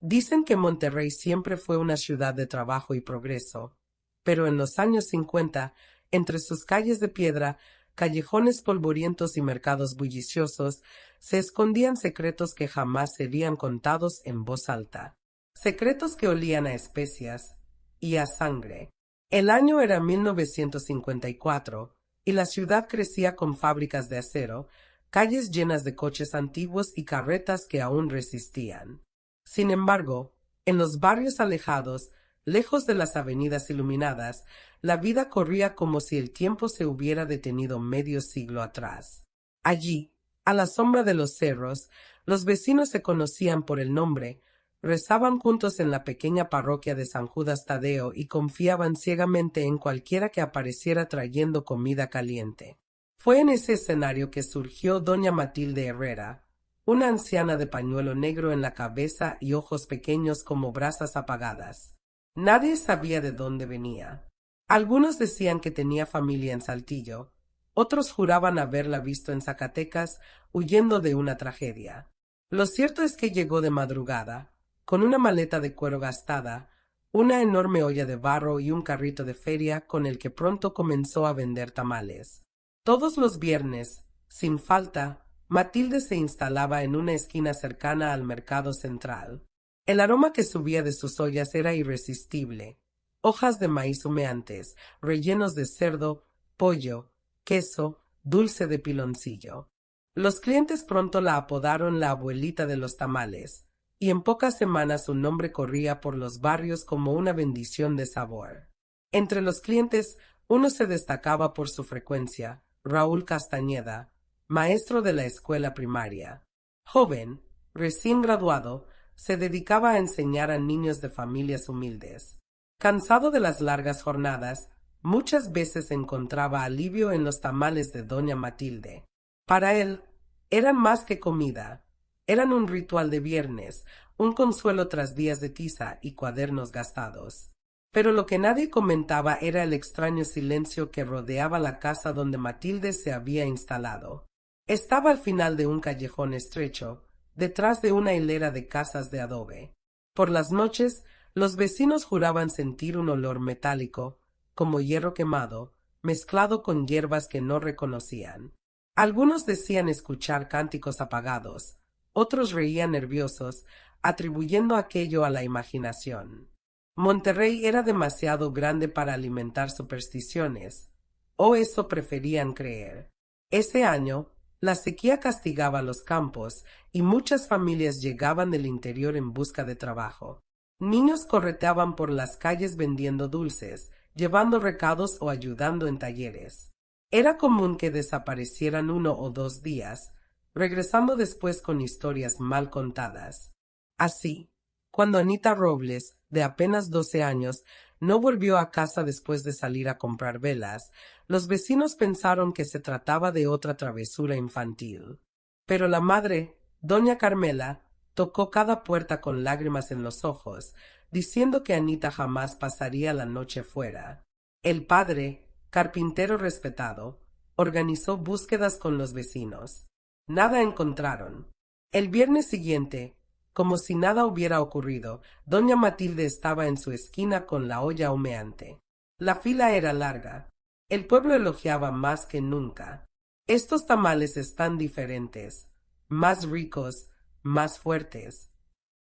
Dicen que Monterrey siempre fue una ciudad de trabajo y progreso, pero en los años 50, entre sus calles de piedra, callejones polvorientos y mercados bulliciosos, se escondían secretos que jamás serían contados en voz alta. Secretos que olían a especias y a sangre. El año era 1954, y la ciudad crecía con fábricas de acero, calles llenas de coches antiguos y carretas que aún resistían. Sin embargo, en los barrios alejados, lejos de las avenidas iluminadas, la vida corría como si el tiempo se hubiera detenido medio siglo atrás. Allí, a la sombra de los cerros, los vecinos se conocían por el nombre, rezaban juntos en la pequeña parroquia de San Judas Tadeo y confiaban ciegamente en cualquiera que apareciera trayendo comida caliente. Fue en ese escenario que surgió doña Matilde Herrera, una anciana de pañuelo negro en la cabeza y ojos pequeños como brasas apagadas. Nadie sabía de dónde venía. Algunos decían que tenía familia en Saltillo, otros juraban haberla visto en Zacatecas huyendo de una tragedia. Lo cierto es que llegó de madrugada, con una maleta de cuero gastada, una enorme olla de barro y un carrito de feria con el que pronto comenzó a vender tamales. Todos los viernes, sin falta, Matilde se instalaba en una esquina cercana al mercado central. El aroma que subía de sus ollas era irresistible. Hojas de maíz humeantes, rellenos de cerdo, pollo, queso, dulce de piloncillo. Los clientes pronto la apodaron la abuelita de los tamales, y en pocas semanas su nombre corría por los barrios como una bendición de sabor. Entre los clientes, uno se destacaba por su frecuencia: Raúl Castañeda, maestro de la escuela primaria. Joven, recién graduado, se dedicaba a enseñar a niños de familias humildes. Cansado de las largas jornadas, muchas veces encontraba alivio en los tamales de doña Matilde. Para él, eran más que comida, eran un ritual de viernes, un consuelo tras días de tiza y cuadernos gastados. Pero lo que nadie comentaba era el extraño silencio que rodeaba la casa donde Matilde se había instalado. Estaba al final de un callejón estrecho, detrás de una hilera de casas de adobe. Por las noches, los vecinos juraban sentir un olor metálico, como hierro quemado, mezclado con hierbas que no reconocían. Algunos decían escuchar cánticos apagados, otros reían nerviosos, atribuyendo aquello a la imaginación. Monterrey era demasiado grande para alimentar supersticiones, o eso preferían creer. Ese año, la sequía castigaba los campos y muchas familias llegaban del interior en busca de trabajo. Niños correteaban por las calles vendiendo dulces, llevando recados o ayudando en talleres. Era común que desaparecieran 1 o 2 días, regresando después con historias mal contadas. Así, cuando Anita Robles, de apenas 12 años, no volvió a casa después de salir a comprar velas, los vecinos pensaron que se trataba de otra travesura infantil. Pero la madre, doña Carmela, tocó cada puerta con lágrimas en los ojos, diciendo que Anita jamás pasaría la noche fuera. El padre, carpintero respetado, organizó búsquedas con los vecinos. Nada encontraron. El viernes siguiente, como si nada hubiera ocurrido, doña Matilde estaba en su esquina con la olla humeante. La fila era larga. El pueblo elogiaba más que nunca. Estos tamales están diferentes, más ricos, más fuertes.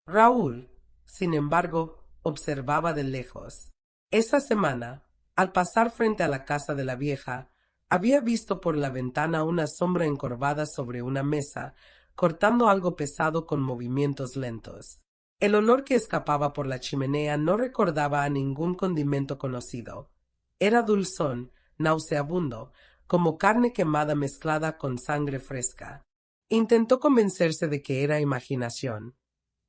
Raúl, sin embargo, observaba de lejos. Esa semana, al pasar frente a la casa de la vieja, había visto por la ventana una sombra encorvada sobre una mesa, cortando algo pesado con movimientos lentos. El olor que escapaba por la chimenea no recordaba a ningún condimento conocido. Era dulzón, nauseabundo, como carne quemada mezclada con sangre fresca. Intentó convencerse de que era imaginación,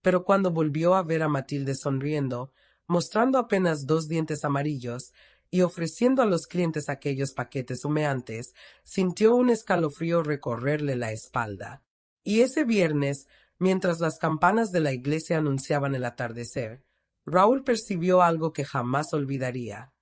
pero cuando volvió a ver a Matilde sonriendo, mostrando apenas 2 dientes amarillos y ofreciendo a los clientes aquellos paquetes humeantes, sintió un escalofrío recorrerle la espalda. Y ese viernes, mientras las campanas de la iglesia anunciaban el atardecer, Raúl percibió algo que jamás olvidaría.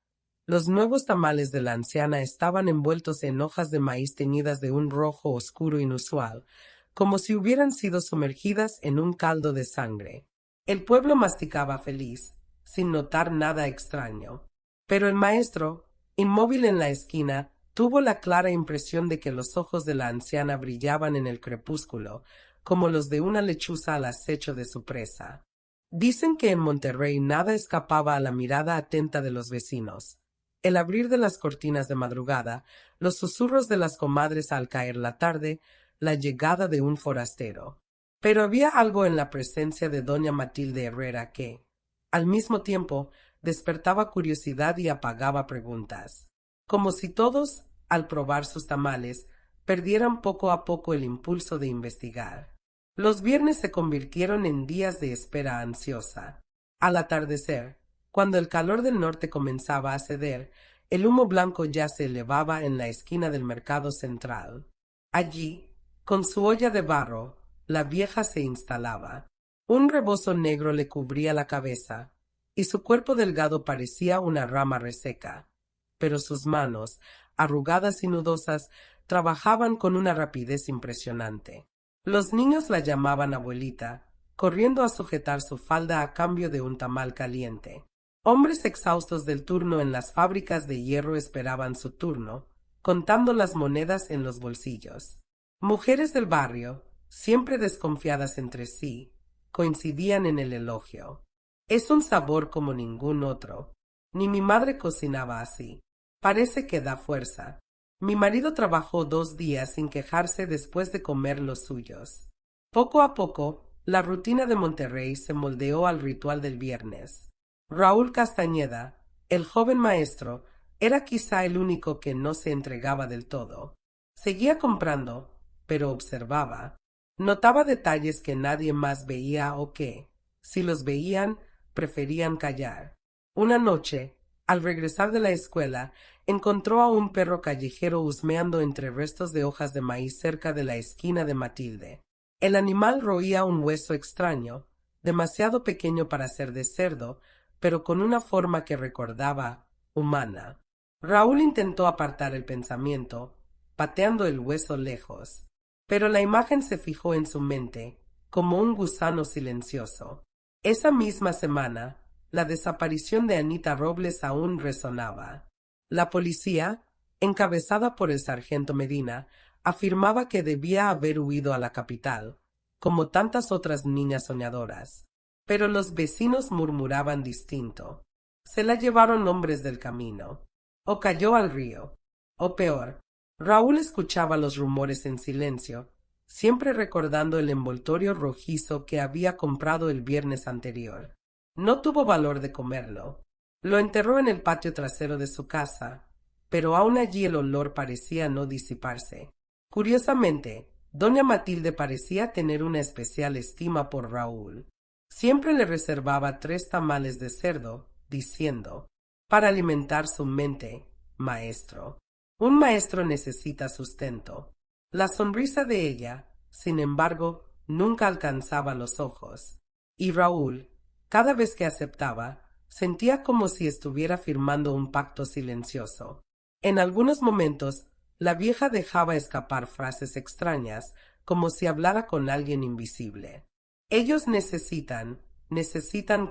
Los nuevos tamales de la anciana estaban envueltos en hojas de maíz teñidas de un rojo oscuro inusual, como si hubieran sido sumergidas en un caldo de sangre. El pueblo masticaba feliz, sin notar nada extraño. Pero el maestro, inmóvil en la esquina, tuvo la clara impresión de que los ojos de la anciana brillaban en el crepúsculo, como los de una lechuza al acecho de su presa. Dicen que en Monterrey nada escapaba a la mirada atenta de los vecinos. El abrir de las cortinas de madrugada, los susurros de las comadres al caer la tarde, la llegada de un forastero. Pero había algo en la presencia de doña Matilde Herrera que, al mismo tiempo, despertaba curiosidad y apagaba preguntas. Como si todos, al probar sus tamales, perdieran poco a poco el impulso de investigar. Los viernes se convirtieron en días de espera ansiosa. Al atardecer, cuando el calor del norte comenzaba a ceder, el humo blanco ya se elevaba en la esquina del mercado central. Allí, con su olla de barro, la vieja se instalaba. Un rebozo negro le cubría la cabeza, y su cuerpo delgado parecía una rama reseca. Pero sus manos, arrugadas y nudosas, trabajaban con una rapidez impresionante. Los niños la llamaban abuelita, corriendo a sujetar su falda a cambio de un tamal caliente. Hombres exhaustos del turno en las fábricas de hierro esperaban su turno, contando las monedas en los bolsillos. Mujeres del barrio, siempre desconfiadas entre sí, coincidían en el elogio. Es un sabor como ningún otro. Ni mi madre cocinaba así. Parece que da fuerza. Mi marido trabajó 2 días sin quejarse después de comer los suyos. Poco a poco, la rutina de Monterrey se moldeó al ritual del viernes. Raúl Castañeda, el joven maestro, era quizá el único que no se entregaba del todo. Seguía comprando, pero observaba. Notaba detalles que nadie más veía o que, si los veían, preferían callar. Una noche, al regresar de la escuela, encontró a un perro callejero husmeando entre restos de hojas de maíz cerca de la esquina de Matilde. El animal roía un hueso extraño, demasiado pequeño para ser de cerdo, pero con una forma que recordaba humana. Raúl intentó apartar el pensamiento, pateando el hueso lejos, pero la imagen se fijó en su mente, como un gusano silencioso. Esa misma semana, la desaparición de Anita Robles aún resonaba. La policía, encabezada por el sargento Medina, afirmaba que debía haber huido a la capital, como tantas otras niñas soñadoras. Pero los vecinos murmuraban distinto. Se la llevaron hombres del camino. O cayó al río. O peor, Raúl escuchaba los rumores en silencio, siempre recordando el envoltorio rojizo que había comprado el viernes anterior. No tuvo valor de comerlo. Lo enterró en el patio trasero de su casa, pero aún allí el olor parecía no disiparse. Curiosamente, doña Matilde parecía tener una especial estima por Raúl. Siempre le reservaba 3 tamales de cerdo, diciendo, para alimentar su mente, maestro. Un maestro necesita sustento. La sonrisa de ella, sin embargo, nunca alcanzaba los ojos. Y Raúl, cada vez que aceptaba, sentía como si estuviera firmando un pacto silencioso. En algunos momentos, la vieja dejaba escapar frases extrañas, como si hablara con alguien invisible. Ellos necesitan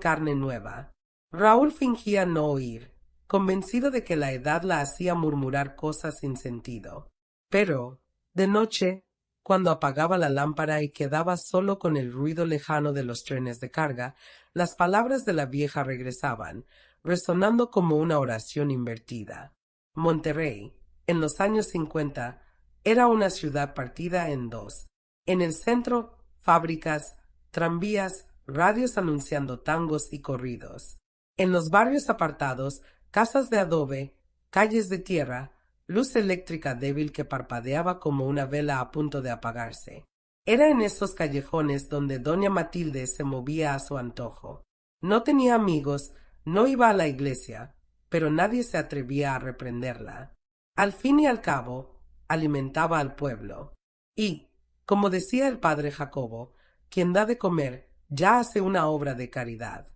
carne nueva. Raúl fingía no oír, convencido de que la edad la hacía murmurar cosas sin sentido. Pero, de noche, cuando apagaba la lámpara y quedaba solo con el ruido lejano de los trenes de carga, las palabras de la vieja regresaban, resonando como una oración invertida. Monterrey, en los años 50, era una ciudad partida en 2. En el centro, fábricas, tranvías, radios anunciando tangos y corridos. En los barrios apartados, casas de adobe, calles de tierra, luz eléctrica débil que parpadeaba como una vela a punto de apagarse. Era en esos callejones donde doña Matilde se movía a su antojo. No tenía amigos, no iba a la iglesia, pero nadie se atrevía a reprenderla. Al fin y al cabo, alimentaba al pueblo. Y, como decía el padre Jacobo, quien da de comer ya hace una obra de caridad.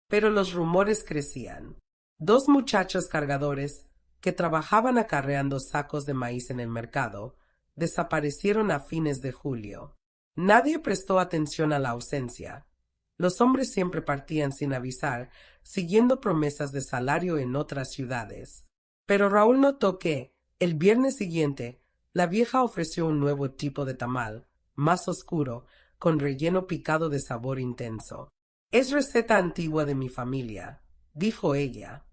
Pero los rumores crecían. 2 muchachos cargadores, que trabajaban acarreando sacos de maíz en el mercado, desaparecieron a fines de julio. Nadie prestó atención a la ausencia. Los hombres siempre partían sin avisar, siguiendo promesas de salario en otras ciudades. Pero Raúl notó que, el viernes siguiente, la vieja ofreció un nuevo tipo de tamal, más oscuro, con relleno picado de sabor intenso. «Es receta antigua de mi familia», dijo ella.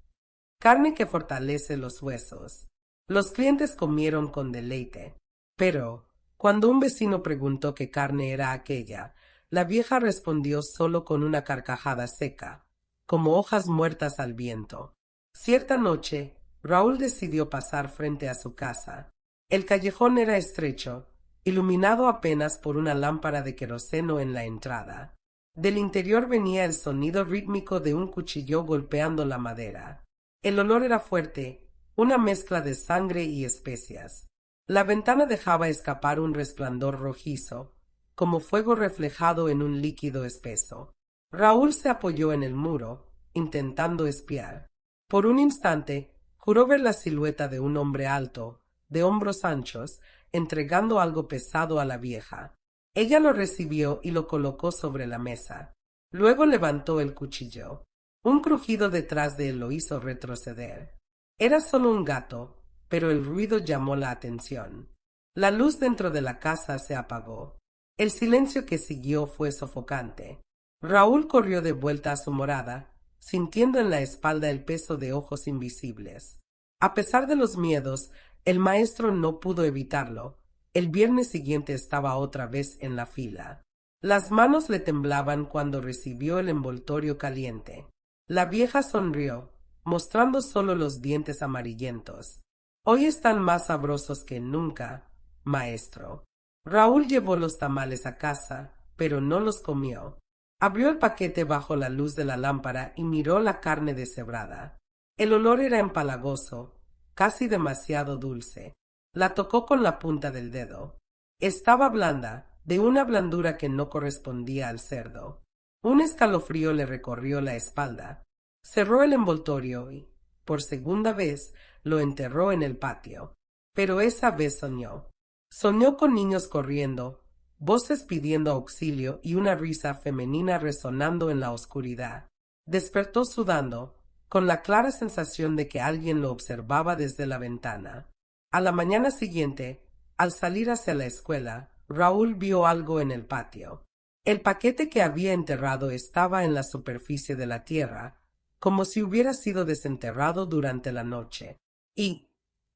«Carne que fortalece los huesos». Los clientes comieron con deleite. Pero, cuando un vecino preguntó qué carne era aquella, la vieja respondió solo con una carcajada seca, como hojas muertas al viento. Cierta noche, Raúl decidió pasar frente a su casa. El callejón era estrecho, iluminado apenas por una lámpara de queroseno en la entrada. Del interior venía el sonido rítmico de un cuchillo golpeando la madera. El olor era fuerte, una mezcla de sangre y especias. La ventana dejaba escapar un resplandor rojizo, como fuego reflejado en un líquido espeso. Raúl se apoyó en el muro, intentando espiar. Por un instante, juró ver la silueta de un hombre alto, de hombros anchos, entregando algo pesado a la vieja. Ella lo recibió y lo colocó sobre la mesa. Luego levantó el cuchillo. Un crujido detrás de él lo hizo retroceder. Era solo un gato, pero el ruido llamó la atención. La luz dentro de la casa se apagó. El silencio que siguió fue sofocante. Raúl corrió de vuelta a su morada, sintiendo en la espalda el peso de ojos invisibles. A pesar de los miedos, el maestro no pudo evitarlo. El viernes siguiente estaba otra vez en la fila. Las manos le temblaban cuando recibió el envoltorio caliente. La vieja sonrió, mostrando solo los dientes amarillentos. «Hoy están más sabrosos que nunca, maestro». Raúl llevó los tamales a casa, pero no los comió. Abrió el paquete bajo la luz de la lámpara y miró la carne deshebrada. El olor era empalagoso, casi demasiado dulce. La tocó con la punta del dedo. Estaba blanda, de una blandura que no correspondía al cerdo. Un escalofrío le recorrió la espalda. Cerró el envoltorio y, por segunda vez, lo enterró en el patio. Pero esa vez soñó. Soñó con niños corriendo, voces pidiendo auxilio y una risa femenina resonando en la oscuridad. Despertó sudando, con la clara sensación de que alguien lo observaba desde la ventana. A la mañana siguiente, al salir hacia la escuela, Raúl vio algo en el patio. El paquete que había enterrado estaba en la superficie de la tierra, como si hubiera sido desenterrado durante la noche. Y,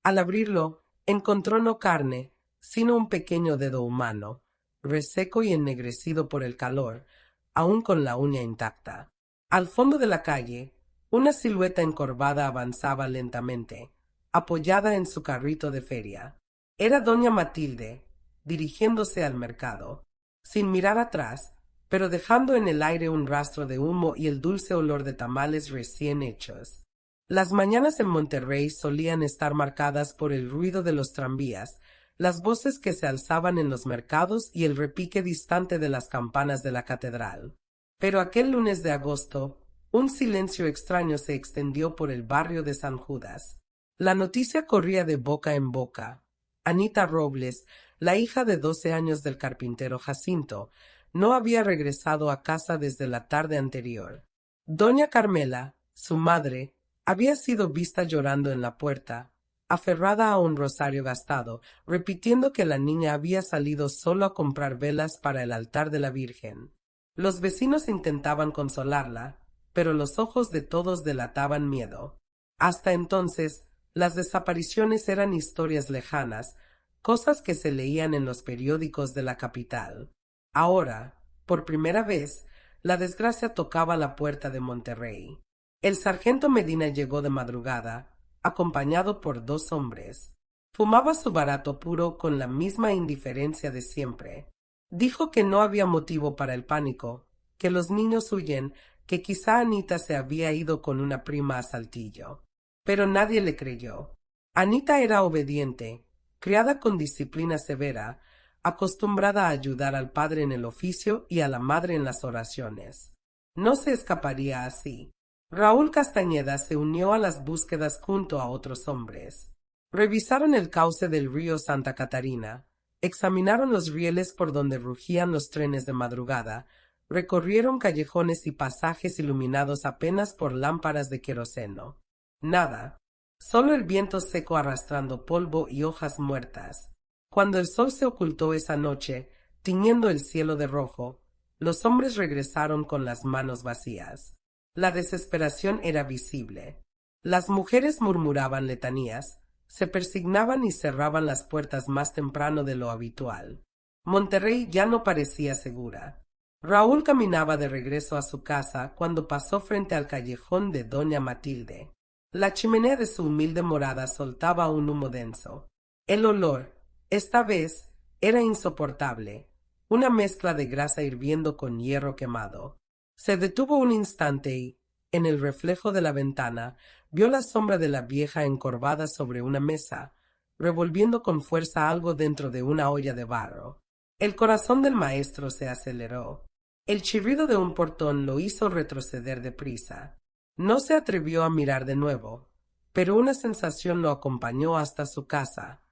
al abrirlo, encontró no carne, sino un pequeño dedo humano, reseco y ennegrecido por el calor, aún con la uña intacta. Al fondo de la calle, una silueta encorvada avanzaba lentamente, apoyada en su carrito de feria. Era doña Matilde, dirigiéndose al mercado. Sin mirar atrás, pero dejando en el aire un rastro de humo y el dulce olor de tamales recién hechos. Las mañanas en Monterrey solían estar marcadas por el ruido de los tranvías, las voces que se alzaban en los mercados y el repique distante de las campanas de la catedral. Pero aquel lunes de agosto, un silencio extraño se extendió por el barrio de San Judas. La noticia corría de boca en boca. Anita Robles, la hija de 12 años del carpintero Jacinto, no había regresado a casa desde la tarde anterior. Doña Carmela, su madre, había sido vista llorando en la puerta, aferrada a un rosario gastado, repitiendo que la niña había salido solo a comprar velas para el altar de la Virgen. Los vecinos intentaban consolarla, pero los ojos de todos delataban miedo. Hasta entonces, las desapariciones eran historias lejanas, cosas que se leían en los periódicos de la capital. Ahora, por primera vez, la desgracia tocaba la puerta de Monterrey. El sargento Medina llegó de madrugada, acompañado por 2 hombres. Fumaba su barato puro con la misma indiferencia de siempre. Dijo que no había motivo para el pánico, que los niños huyen, que quizá Anita se había ido con una prima a Saltillo. Pero nadie le creyó. Anita era obediente, criada con disciplina severa, acostumbrada a ayudar al padre en el oficio y a la madre en las oraciones. No se escaparía así. Raúl Castañeda se unió a las búsquedas junto a otros hombres. Revisaron el cauce del río Santa Catarina, examinaron los rieles por donde rugían los trenes de madrugada, Recorrieron callejones y pasajes iluminados apenas por lámparas de queroseno. Nada. Solo el viento seco arrastrando polvo y hojas muertas. Cuando el sol se ocultó esa noche, tiñendo el cielo de rojo, los hombres regresaron con las manos vacías. La desesperación era visible. Las mujeres murmuraban letanías, se persignaban y cerraban las puertas más temprano de lo habitual. Monterrey ya no parecía segura. Raúl caminaba de regreso a su casa cuando pasó frente al callejón de doña Matilde. La chimenea de su humilde morada soltaba un humo denso. El olor, esta vez, era insoportable, una mezcla de grasa hirviendo con hierro quemado. Se detuvo un instante y, en el reflejo de la ventana, vio la sombra de la vieja encorvada sobre una mesa, revolviendo con fuerza algo dentro de una olla de barro. El corazón del maestro se aceleró. El chirrido de un portón lo hizo retroceder deprisa. No se atrevió a mirar de nuevo, pero una sensación lo acompañó hasta su casa,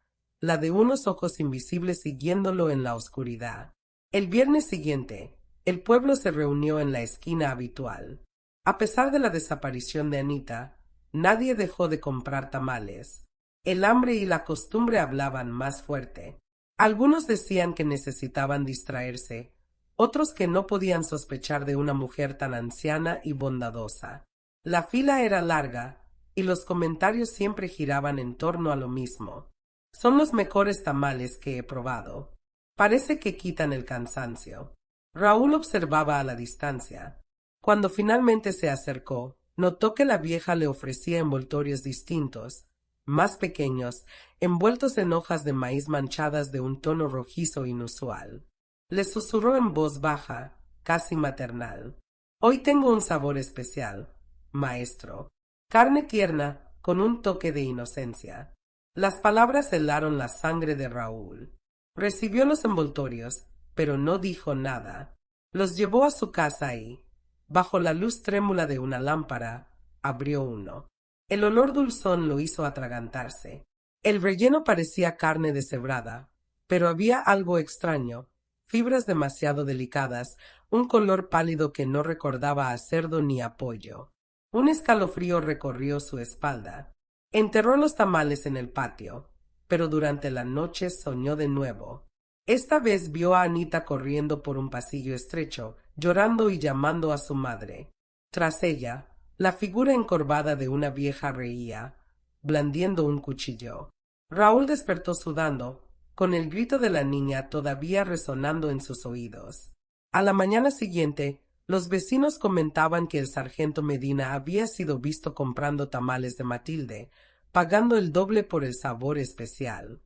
la de unos ojos invisibles siguiéndolo en la oscuridad. El viernes siguiente, el pueblo se reunió en la esquina habitual. A pesar de la desaparición de Anita, nadie dejó de comprar tamales. El hambre y la costumbre hablaban más fuerte. Algunos decían que necesitaban distraerse, otros que no podían sospechar de una mujer tan anciana y bondadosa. La fila era larga, y los comentarios siempre giraban en torno a lo mismo. Son los mejores tamales que he probado. Parece que quitan el cansancio. Raúl observaba a la distancia. Cuando finalmente se acercó, notó que la vieja le ofrecía envoltorios distintos, más pequeños, envueltos en hojas de maíz manchadas de un tono rojizo inusual. Le susurró en voz baja, casi maternal: «Hoy tengo un sabor especial, maestro. Carne tierna, con un toque de inocencia». Las palabras helaron la sangre de Raúl. Recibió los envoltorios, pero no dijo nada. Los llevó a su casa y, bajo la luz trémula de una lámpara, abrió uno. El olor dulzón lo hizo atragantarse. El relleno parecía carne deshebrada, pero había algo extraño, fibras demasiado delicadas, un color pálido que no recordaba a cerdo ni a pollo. Un escalofrío recorrió su espalda. Enterró los tamales en el patio, pero durante la noche soñó de nuevo. Esta vez vio a Anita corriendo por un pasillo estrecho, llorando y llamando a su madre. Tras ella, la figura encorvada de una vieja reía, blandiendo un cuchillo. Raúl despertó sudando, con el grito de la niña todavía resonando en sus oídos. A la mañana siguiente, los vecinos comentaban que el sargento Medina había sido visto comprando tamales de Matilde, pagando el doble por el sabor especial.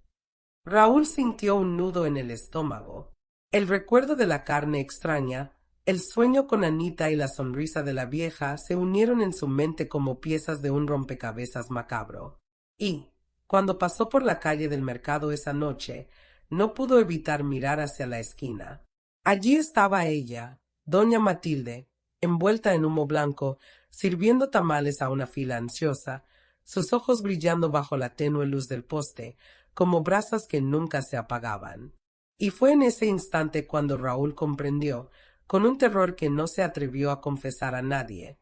Raúl sintió un nudo en el estómago. El recuerdo de la carne extraña, el sueño con Anita y la sonrisa de la vieja se unieron en su mente como piezas de un rompecabezas macabro. Y, cuando pasó por la calle del mercado esa noche, no pudo evitar mirar hacia la esquina. Allí estaba ella, doña Matilde, envuelta en humo blanco, sirviendo tamales a una fila ansiosa, sus ojos brillando bajo la tenue luz del poste, como brasas que nunca se apagaban. Y fue en ese instante cuando Raúl comprendió, con un terror que no se atrevió a confesar a nadie.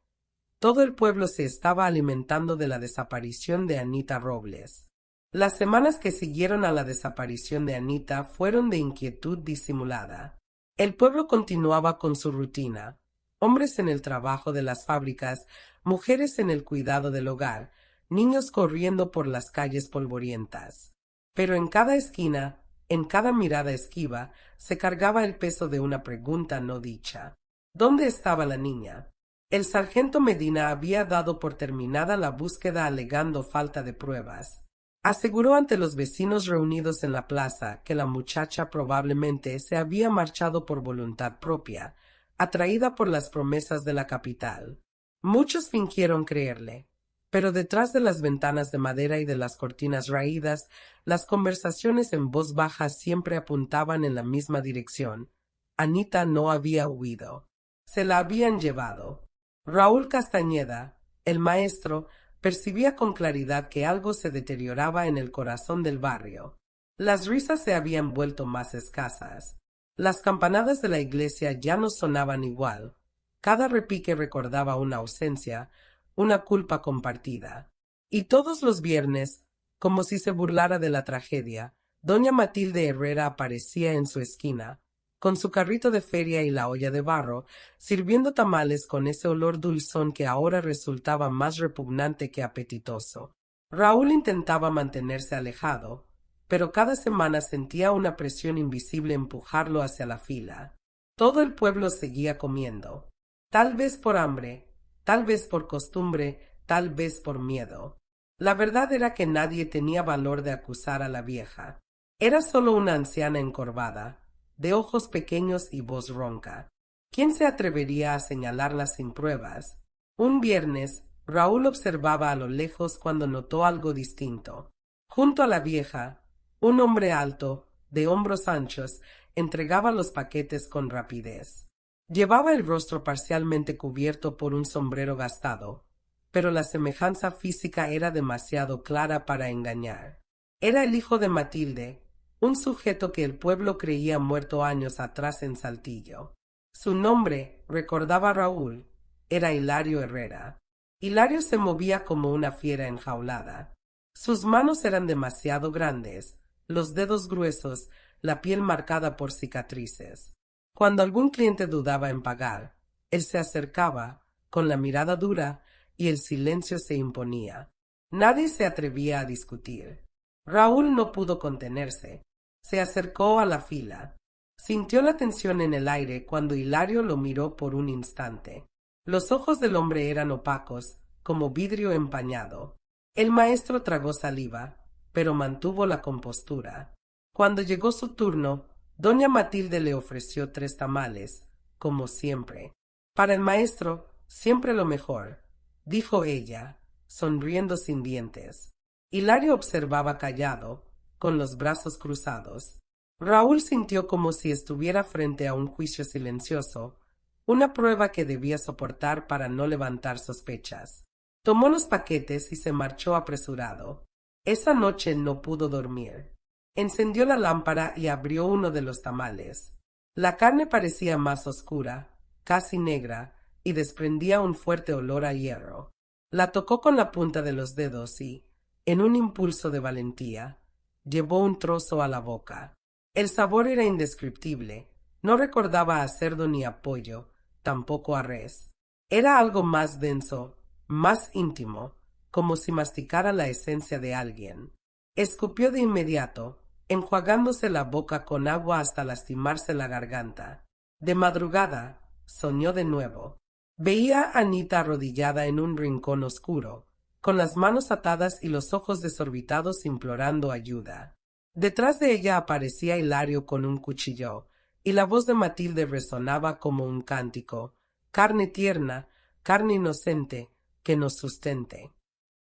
Todo el pueblo se estaba alimentando de la desaparición de Anita Robles. Las semanas que siguieron a la desaparición de Anita fueron de inquietud disimulada. El pueblo continuaba con su rutina. Hombres en el trabajo de las fábricas, mujeres en el cuidado del hogar, niños corriendo por las calles polvorientas. Pero en cada esquina, en cada mirada esquiva, se cargaba el peso de una pregunta no dicha. ¿Dónde estaba la niña? El sargento Medina había dado por terminada la búsqueda alegando falta de pruebas. Aseguró ante los vecinos reunidos en la plaza que la muchacha probablemente se había marchado por voluntad propia, atraída por las promesas de la capital. Muchos fingieron creerle, pero detrás de las ventanas de madera y de las cortinas raídas, las conversaciones en voz baja siempre apuntaban en la misma dirección. Anita no había huido. Se la habían llevado. Raúl Castañeda, el maestro, percibía con claridad que algo se deterioraba en el corazón del barrio. Las risas se habían vuelto más escasas. Las campanadas de la iglesia ya no sonaban igual. Cada repique recordaba una ausencia, una culpa compartida. Y todos los viernes, como si se burlara de la tragedia, doña Matilde Herrera aparecía en su esquina, con su carrito de feria y la olla de barro, sirviendo tamales con ese olor dulzón que ahora resultaba más repugnante que apetitoso. Raúl intentaba mantenerse alejado, pero cada semana sentía una presión invisible empujarlo hacia la fila. Todo el pueblo seguía comiendo, tal vez por hambre, tal vez por costumbre, tal vez por miedo. La verdad era que nadie tenía valor de acusar a la vieja. Era solo una anciana encorvada, de ojos pequeños y voz ronca. ¿Quién se atrevería a señalarla sin pruebas? Un viernes, Raúl observaba a lo lejos cuando notó algo distinto. Junto a la vieja, un hombre alto, de hombros anchos, entregaba los paquetes con rapidez. Llevaba el rostro parcialmente cubierto por un sombrero gastado, pero la semejanza física era demasiado clara para engañar. Era el hijo de Matilde, un sujeto que el pueblo creía muerto años atrás en Saltillo. Su nombre, recordaba Raúl, era Hilario Herrera. Hilario se movía como una fiera enjaulada. Sus manos eran demasiado grandes, los dedos gruesos, la piel marcada por cicatrices. Cuando algún cliente dudaba en pagar, él se acercaba, con la mirada dura, y el silencio se imponía. Nadie se atrevía a discutir. Raúl no pudo contenerse. Se acercó a la fila. Sintió la tensión en el aire cuando Hilario lo miró por un instante. Los ojos del hombre eran opacos, como vidrio empañado. El maestro tragó saliva, pero mantuvo la compostura. Cuando llegó su turno, doña Matilde le ofreció 3 tamales, como siempre. Para el maestro, siempre lo mejor, dijo ella, sonriendo sin dientes. Hilario observaba callado, con los brazos cruzados. Raúl sintió como si estuviera frente a un juicio silencioso, una prueba que debía soportar para no levantar sospechas. Tomó los paquetes y se marchó apresurado. Esa noche no pudo dormir. Encendió la lámpara y abrió uno de los tamales. La carne parecía más oscura, casi negra, y desprendía un fuerte olor a hierro. La tocó con la punta de los dedos y, en un impulso de valentía, llevó un trozo a la boca. El sabor era indescriptible. No recordaba a cerdo ni a pollo, tampoco a res. Era algo más denso, más íntimo, como si masticara la esencia de alguien. Escupió de inmediato, enjuagándose la boca con agua hasta lastimarse la garganta. De madrugada, soñó de nuevo. Veía a Anita arrodillada en un rincón oscuro, con las manos atadas y los ojos desorbitados implorando ayuda. Detrás de ella aparecía Hilario con un cuchillo, y la voz de Matilde resonaba como un cántico. Carne tierna, carne inocente, que nos sustente.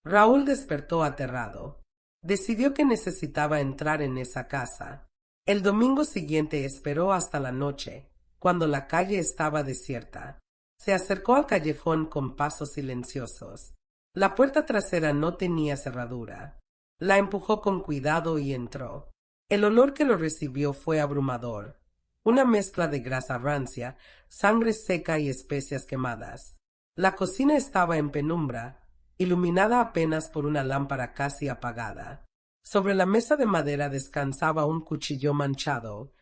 Raúl despertó aterrado. Decidió que necesitaba entrar en esa casa. El domingo siguiente esperó hasta la noche, cuando la calle estaba desierta. Se acercó al callejón con pasos silenciosos. La puerta trasera no tenía cerradura. La empujó con cuidado y entró. El olor que lo recibió fue abrumador. Una mezcla de grasa rancia, sangre seca y especias quemadas. La cocina estaba en penumbra, iluminada apenas por una lámpara casi apagada. Sobre la mesa de madera descansaba un cuchillo manchado.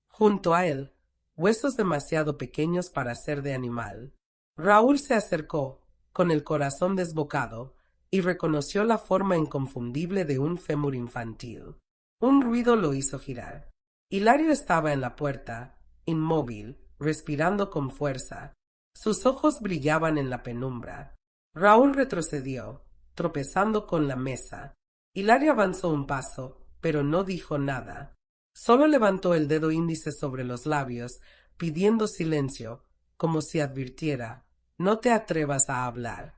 Junto a él, huesos demasiado pequeños para ser de animal. Raúl se acercó, con el corazón desbocado, y reconoció la forma inconfundible de un fémur infantil. Un ruido lo hizo girar. Hilario estaba en la puerta, inmóvil, respirando con fuerza. Sus ojos brillaban en la penumbra. Raúl retrocedió, tropezando con la mesa. Hilario avanzó un paso, pero no dijo nada. Solo levantó el dedo índice sobre los labios, pidiendo silencio, como si advirtiera: «No te atrevas a hablar».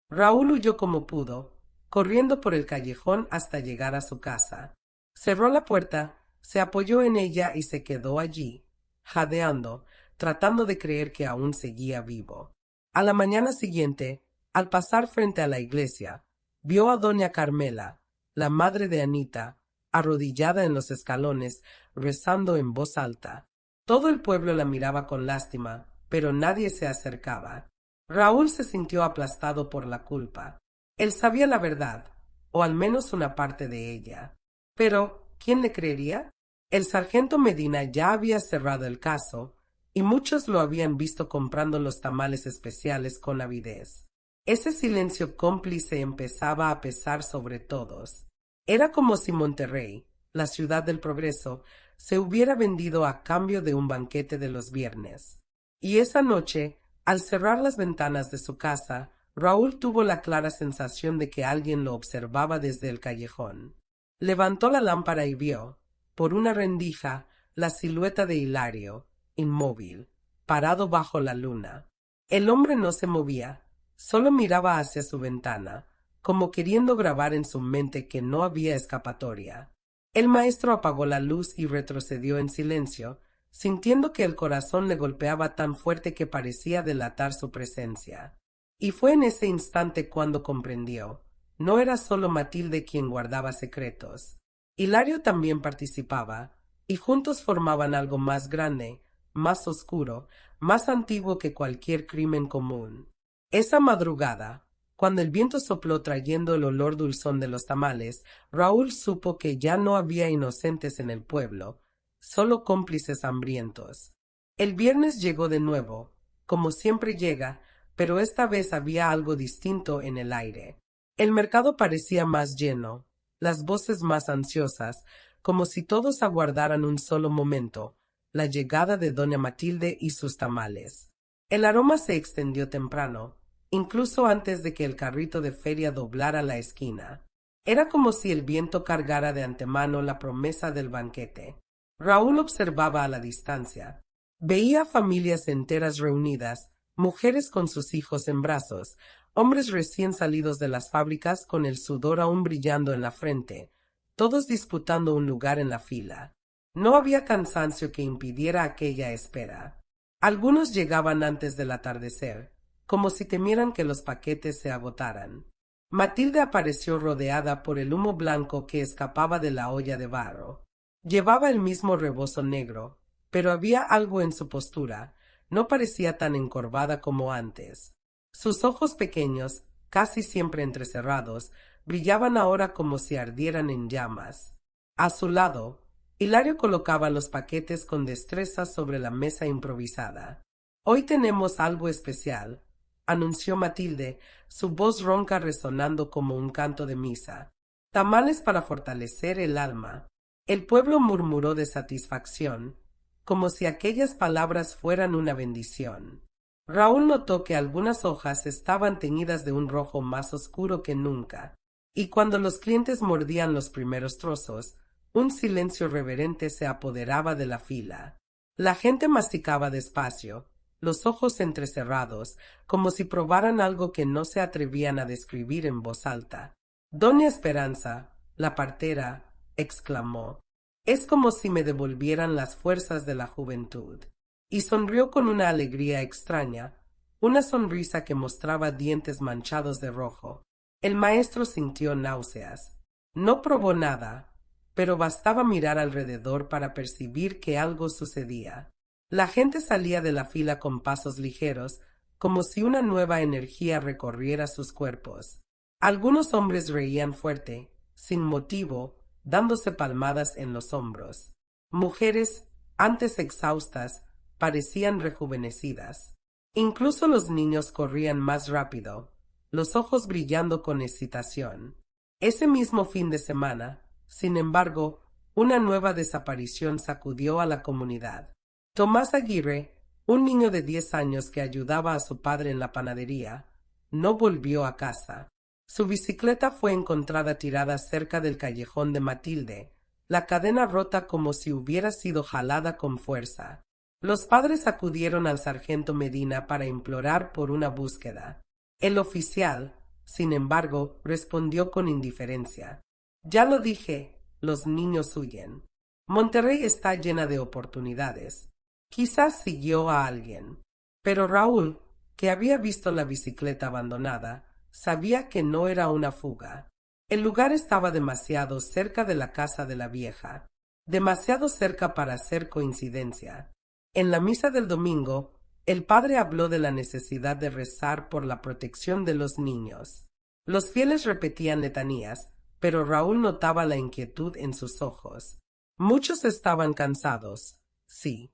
Raúl huyó como pudo, corriendo por el callejón hasta llegar a su casa. Cerró la puerta, se apoyó en ella y se quedó allí, jadeando, tratando de creer que aún seguía vivo. A la mañana siguiente, al pasar frente a la iglesia, vio a doña Carmela, la madre de Anita, arrodillada en los escalones, rezando en voz alta. Todo el pueblo la miraba con lástima, pero nadie se acercaba. Raúl se sintió aplastado por la culpa. Él sabía la verdad, o al menos una parte de ella. Pero, ¿quién le creería? El sargento Medina ya había cerrado el caso, y muchos lo habían visto comprando los tamales especiales con avidez. Ese silencio cómplice empezaba a pesar sobre todos. Era como si Monterrey, la ciudad del progreso, se hubiera vendido a cambio de un banquete de los viernes. Y esa noche, al cerrar las ventanas de su casa, Raúl tuvo la clara sensación de que alguien lo observaba desde el callejón. Levantó la lámpara y vio, por una rendija, la silueta de Hilario, inmóvil, parado bajo la luna. El hombre no se movía, solo miraba hacia su ventana, como queriendo grabar en su mente que no había escapatoria. El maestro apagó la luz y retrocedió en silencio, sintiendo que el corazón le golpeaba tan fuerte que parecía delatar su presencia. Y fue en ese instante cuando comprendió. No era solo Matilde quien guardaba secretos. Hilario también participaba, y juntos formaban algo más grande, más oscuro, más antiguo que cualquier crimen común. Esa madrugada, cuando el viento sopló trayendo el olor dulzón de los tamales, Raúl supo que ya no había inocentes en el pueblo, solo cómplices hambrientos. El viernes llegó de nuevo, como siempre llega, pero esta vez había algo distinto en el aire. El mercado parecía más lleno, las voces más ansiosas, como si todos aguardaran un solo momento, la llegada de doña Matilde y sus tamales. El aroma se extendió temprano, incluso antes de que el carrito de feria doblara la esquina. Era como si el viento cargara de antemano la promesa del banquete. Raúl observaba a la distancia. Veía familias enteras reunidas, mujeres con sus hijos en brazos, hombres recién salidos de las fábricas con el sudor aún brillando en la frente, todos disputando un lugar en la fila. No había cansancio que impidiera aquella espera. Algunos llegaban antes del atardecer, como si temieran que los paquetes se agotaran. Matilde apareció rodeada por el humo blanco que escapaba de la olla de barro. Llevaba el mismo rebozo negro, pero había algo en su postura. No parecía tan encorvada como antes. Sus ojos pequeños, casi siempre entrecerrados, brillaban ahora como si ardieran en llamas. A su lado, Hilario colocaba los paquetes con destreza sobre la mesa improvisada. «Hoy tenemos algo especial», anunció Matilde, su voz ronca resonando como un canto de misa. «Tamales para fortalecer el alma». El pueblo murmuró de satisfacción, como si aquellas palabras fueran una bendición. Raúl notó que algunas hojas estaban teñidas de un rojo más oscuro que nunca, y cuando los clientes mordían los primeros trozos, un silencio reverente se apoderaba de la fila. La gente masticaba despacio, los ojos entrecerrados, como si probaran algo que no se atrevían a describir en voz alta. Doña Esperanza, la partera, exclamó: «Es como si me devolvieran las fuerzas de la juventud». Y sonrió con una alegría extraña, una sonrisa que mostraba dientes manchados de rojo. El maestro sintió náuseas. No probó nada, pero bastaba mirar alrededor para percibir que algo sucedía. La gente salía de la fila con pasos ligeros, como si una nueva energía recorriera sus cuerpos. Algunos hombres reían fuerte, sin motivo, dándose palmadas en los hombros. Mujeres, antes exhaustas, parecían rejuvenecidas. Incluso los niños corrían más rápido, los ojos brillando con excitación. Ese mismo fin de semana, sin embargo, una nueva desaparición sacudió a la comunidad. Tomás Aguirre, un niño de 10 años que ayudaba a su padre en la panadería, no volvió a casa. Su bicicleta fue encontrada tirada cerca del callejón de Matilde, la cadena rota como si hubiera sido jalada con fuerza. Los padres acudieron al sargento Medina para implorar por una búsqueda. El oficial, sin embargo, respondió con indiferencia: «Ya lo dije, los niños huyen. Monterrey está llena de oportunidades». Quizás siguió a alguien. Pero Raúl, que había visto la bicicleta abandonada, sabía que no era una fuga. El lugar estaba demasiado cerca de la casa de la vieja, demasiado cerca para ser coincidencia. En la misa del domingo, el padre habló de la necesidad de rezar por la protección de los niños. Los fieles repetían letanías, pero Raúl notaba la inquietud en sus ojos. Muchos estaban cansados, sí,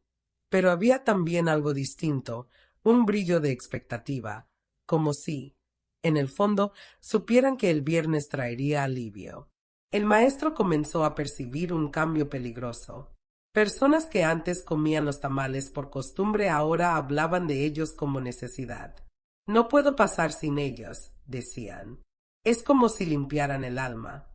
pero había también algo distinto, un brillo de expectativa, como si, en el fondo, supieran que el viernes traería alivio. El maestro comenzó a percibir un cambio peligroso. Personas que antes comían los tamales por costumbre ahora hablaban de ellos como necesidad. No puedo pasar sin ellos, decían. Es como si limpiaran el alma.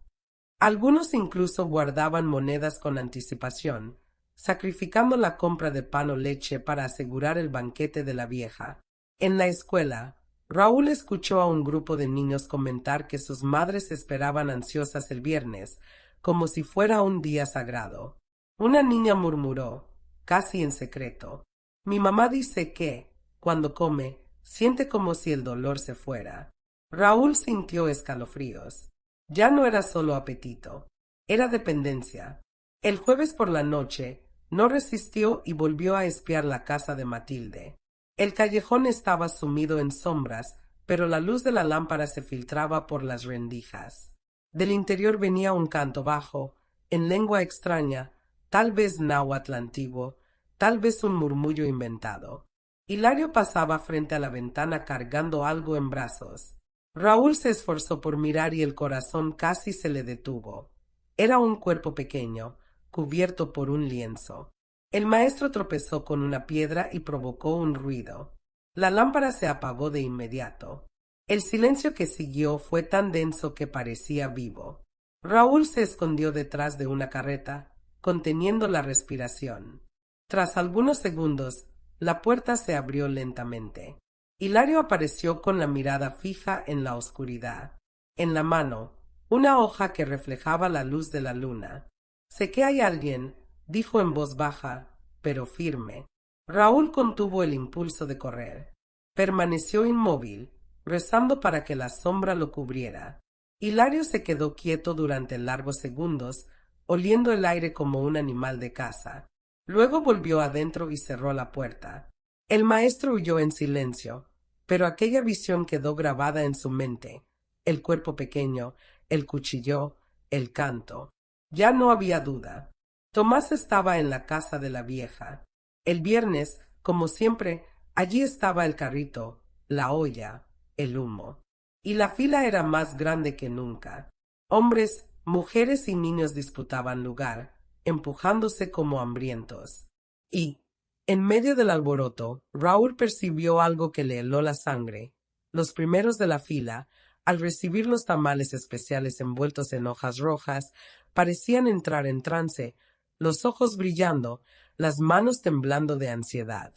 Algunos incluso guardaban monedas con anticipación, sacrificando la compra de pan o leche para asegurar el banquete de la vieja. En la escuela, Raúl escuchó a un grupo de niños comentar que sus madres esperaban ansiosas el viernes, como si fuera un día sagrado. Una niña murmuró, casi en secreto: «Mi mamá dice que, cuando come, siente como si el dolor se fuera». Raúl sintió escalofríos. Ya no era solo apetito, era dependencia. El jueves por la noche, no resistió y volvió a espiar la casa de Matilde. El callejón estaba sumido en sombras, pero la luz de la lámpara se filtraba por las rendijas. Del interior venía un canto bajo, en lengua extraña, tal vez náhuatl antiguo, tal vez un murmullo inventado. Hilario pasaba frente a la ventana cargando algo en brazos. Raúl se esforzó por mirar y el corazón casi se le detuvo. Era un cuerpo pequeño, cubierto por un lienzo. El maestro tropezó con una piedra y provocó un ruido. La lámpara se apagó de inmediato. El silencio que siguió fue tan denso que parecía vivo. Raúl se escondió detrás de una carreta, conteniendo la respiración. Tras algunos segundos, la puerta se abrió lentamente. Hilario apareció con la mirada fija en la oscuridad. En la mano, una hoja que reflejaba la luz de la luna. «Sé que hay alguien», dijo en voz baja, pero firme. Raúl contuvo el impulso de correr. Permaneció inmóvil, rezando para que la sombra lo cubriera. Hilario se quedó quieto durante largos segundos, oliendo el aire como un animal de caza. Luego volvió adentro y cerró la puerta. El maestro huyó en silencio, pero aquella visión quedó grabada en su mente. El cuerpo pequeño, el cuchillo, el canto. Ya no había duda. Tomás estaba en la casa de la vieja. El viernes, como siempre, allí estaba el carrito, la olla, el humo. Y la fila era más grande que nunca. Hombres, mujeres y niños disputaban lugar, empujándose como hambrientos. Y, en medio del alboroto, Raúl percibió algo que le heló la sangre. Los primeros de la fila, al recibir los tamales especiales envueltos en hojas rojas, parecían entrar en trance, los ojos brillando, las manos temblando de ansiedad.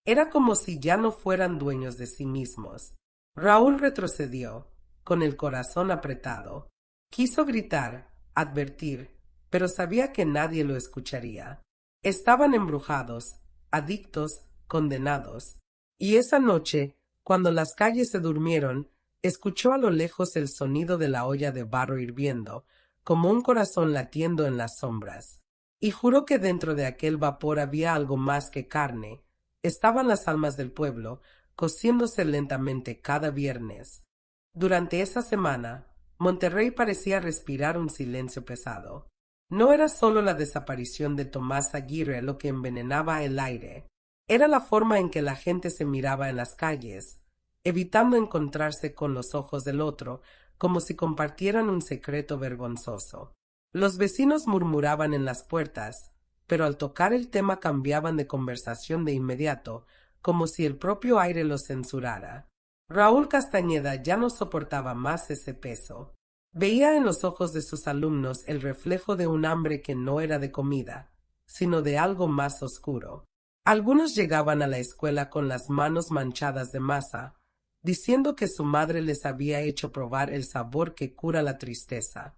Era como si ya no fueran dueños de sí mismos. Raúl retrocedió, con el corazón apretado. Quiso gritar, advertir, pero sabía que nadie lo escucharía. Estaban embrujados, adictos, condenados. Y esa noche, cuando las calles se durmieron, escuchó a lo lejos el sonido de la olla de barro hirviendo, como un corazón latiendo en las sombras. Y juró que dentro de aquel vapor había algo más que carne. Estaban las almas del pueblo, cociéndose lentamente cada viernes. Durante esa semana, Monterrey parecía respirar un silencio pesado. No era solo la desaparición de Tomás Aguirre lo que envenenaba el aire. Era la forma en que la gente se miraba en las calles, evitando encontrarse con los ojos del otro, como si compartieran un secreto vergonzoso. Los vecinos murmuraban en las puertas, pero al tocar el tema cambiaban de conversación de inmediato, como si el propio aire los censurara. Raúl Castañeda ya no soportaba más ese peso. Veía en los ojos de sus alumnos el reflejo de un hambre que no era de comida, sino de algo más oscuro. Algunos llegaban a la escuela con las manos manchadas de masa, diciendo que su madre les había hecho probar el sabor que cura la tristeza.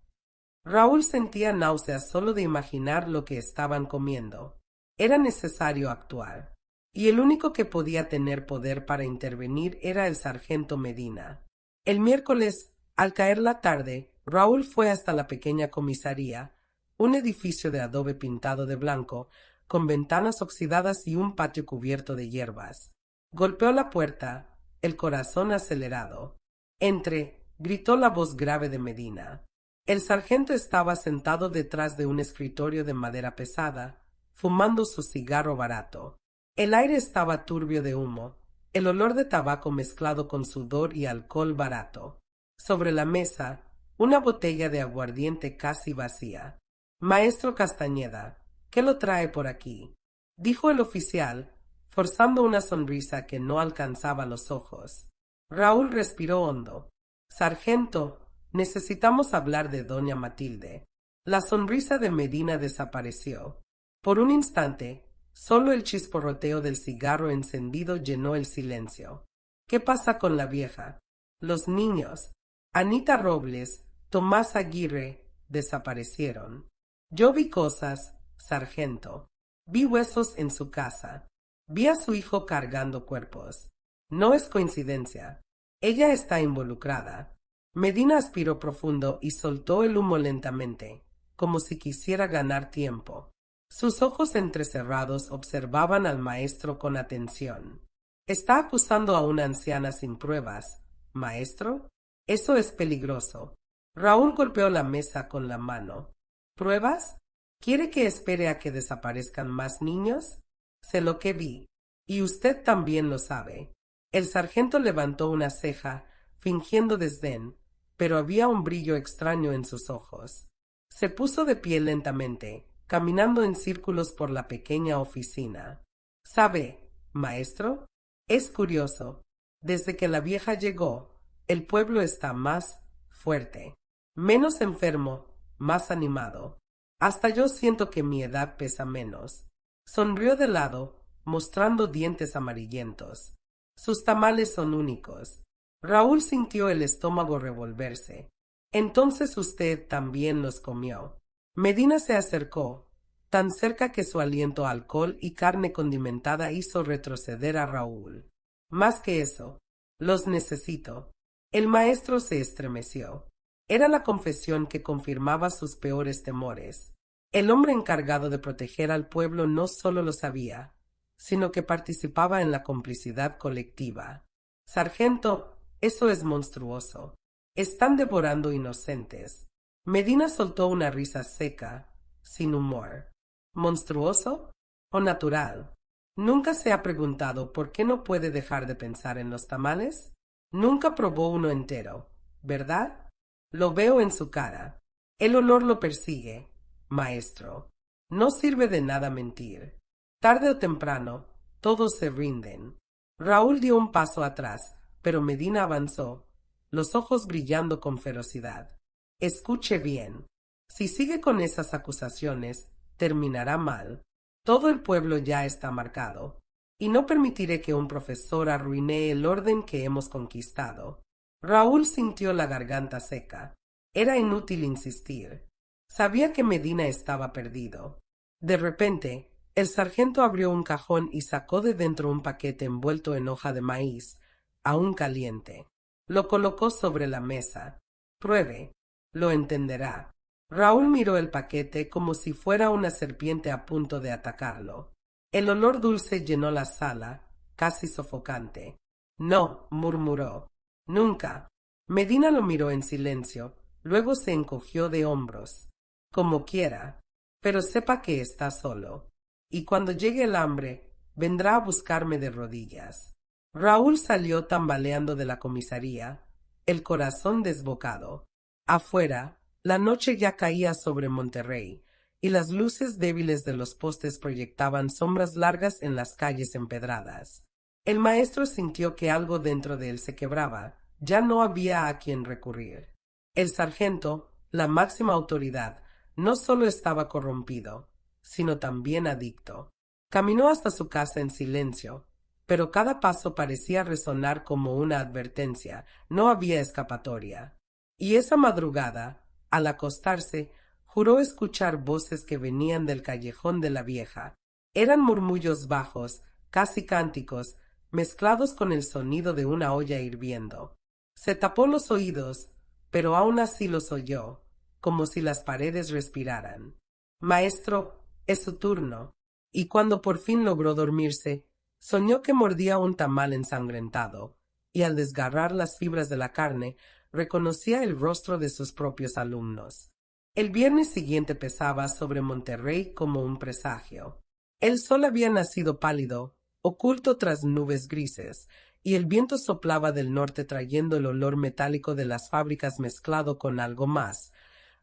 Raúl sentía náuseas solo de imaginar lo que estaban comiendo. Era necesario actuar, y el único que podía tener poder para intervenir era el sargento Medina. El miércoles, al caer la tarde, Raúl fue hasta la pequeña comisaría, un edificio de adobe pintado de blanco, con ventanas oxidadas y un patio cubierto de hierbas. Golpeó la puerta, el corazón acelerado. «Entre», gritó la voz grave de Medina. El sargento estaba sentado detrás de un escritorio de madera pesada, fumando su cigarro barato. El aire estaba turbio de humo, el olor de tabaco mezclado con sudor y alcohol barato. Sobre la mesa, una botella de aguardiente casi vacía. «Maestro Castañeda, ¿qué lo trae por aquí?», dijo el oficial, forzando una sonrisa que no alcanzaba los ojos. Raúl respiró hondo. «Sargento, necesitamos hablar de doña Matilde». La sonrisa de Medina desapareció. Por un instante, solo el chisporroteo del cigarro encendido llenó el silencio. «¿Qué pasa con la vieja? Los niños, Anita Robles, Tomás Aguirre, desaparecieron». «Yo vi cosas, sargento. Vi huesos en su casa. Vi a su hijo cargando cuerpos. No es coincidencia. Ella está involucrada». Medina aspiró profundo y soltó el humo lentamente, como si quisiera ganar tiempo. Sus ojos entrecerrados observaban al maestro con atención. «Está acusando a una anciana sin pruebas, maestro. Eso es peligroso». Raúl golpeó la mesa con la mano. «¿Pruebas? ¿Quiere que espere a que desaparezcan más niños? Sé lo que vi, y usted también lo sabe». El sargento levantó una ceja, fingiendo desdén, pero había un brillo extraño en sus ojos. Se puso de pie lentamente, caminando en círculos por la pequeña oficina. «¿Sabe, maestro? Es curioso. Desde que la vieja llegó, el pueblo está más fuerte, menos enfermo, más animado. Hasta yo siento que mi edad pesa menos». Sonrió de lado, mostrando dientes amarillentos. «Sus tamales son únicos». Raúl sintió el estómago revolverse. «Entonces usted también los comió». Medina se acercó, tan cerca que su aliento a alcohol y carne condimentada hizo retroceder a Raúl. «Más que eso, los necesito». El maestro se estremeció. Era la confesión que confirmaba sus peores temores. El hombre encargado de proteger al pueblo no solo lo sabía, sino que participaba en la complicidad colectiva. «Sargento, eso es monstruoso. Están devorando inocentes». Medina soltó una risa seca, sin humor. «¿Monstruoso o natural? ¿Nunca se ha preguntado por qué no puede dejar de pensar en los tamales? Nunca probó uno entero, ¿verdad? Lo veo en su cara. El olor lo persigue, maestro. No sirve de nada mentir. Tarde o temprano, todos se rinden». Raúl dio un paso atrás, pero Medina avanzó, los ojos brillando con ferocidad. «Escuche bien. Si sigue con esas acusaciones, terminará mal. Todo el pueblo ya está marcado, y no permitiré que un profesor arruine el orden que hemos conquistado». Raúl sintió la garganta seca. Era inútil insistir. Sabía que Medina estaba perdido. De repente, el sargento abrió un cajón y sacó de dentro un paquete envuelto en hoja de maíz, aún caliente. Lo colocó sobre la mesa. «Pruebe. Lo entenderá». Raúl miró el paquete como si fuera una serpiente a punto de atacarlo. El olor dulce llenó la sala, casi sofocante. «No», murmuró. «Nunca». Medina lo miró en silencio, luego se encogió de hombros. «Como quiera, pero sepa que está solo. Y cuando llegue el hambre, vendrá a buscarme de rodillas». Raúl salió tambaleando de la comisaría, el corazón desbocado. Afuera, la noche ya caía sobre Monterrey, y las luces débiles de los postes proyectaban sombras largas en las calles empedradas. El maestro sintió que algo dentro de él se quebraba. Ya no había a quien recurrir. El sargento, la máxima autoridad, no solo estaba corrompido, sino también adicto. Caminó hasta su casa en silencio, pero cada paso parecía resonar como una advertencia. No había escapatoria. Y esa madrugada, al acostarse, juró escuchar voces que venían del callejón de la vieja. Eran murmullos bajos, casi cánticos, mezclados con el sonido de una olla hirviendo. Se tapó los oídos, pero aún así los oyó, como si las paredes respiraran. «Maestro, es su turno». y cuando por fin logró dormirse, soñó que mordía un tamal ensangrentado, y al desgarrar las fibras de la carne, reconocía el rostro de sus propios alumnos. El viernes siguiente pesaba sobre Monterrey como un presagio. El sol había nacido pálido, oculto tras nubes grises, y el viento soplaba del norte trayendo el olor metálico de las fábricas mezclado con algo más,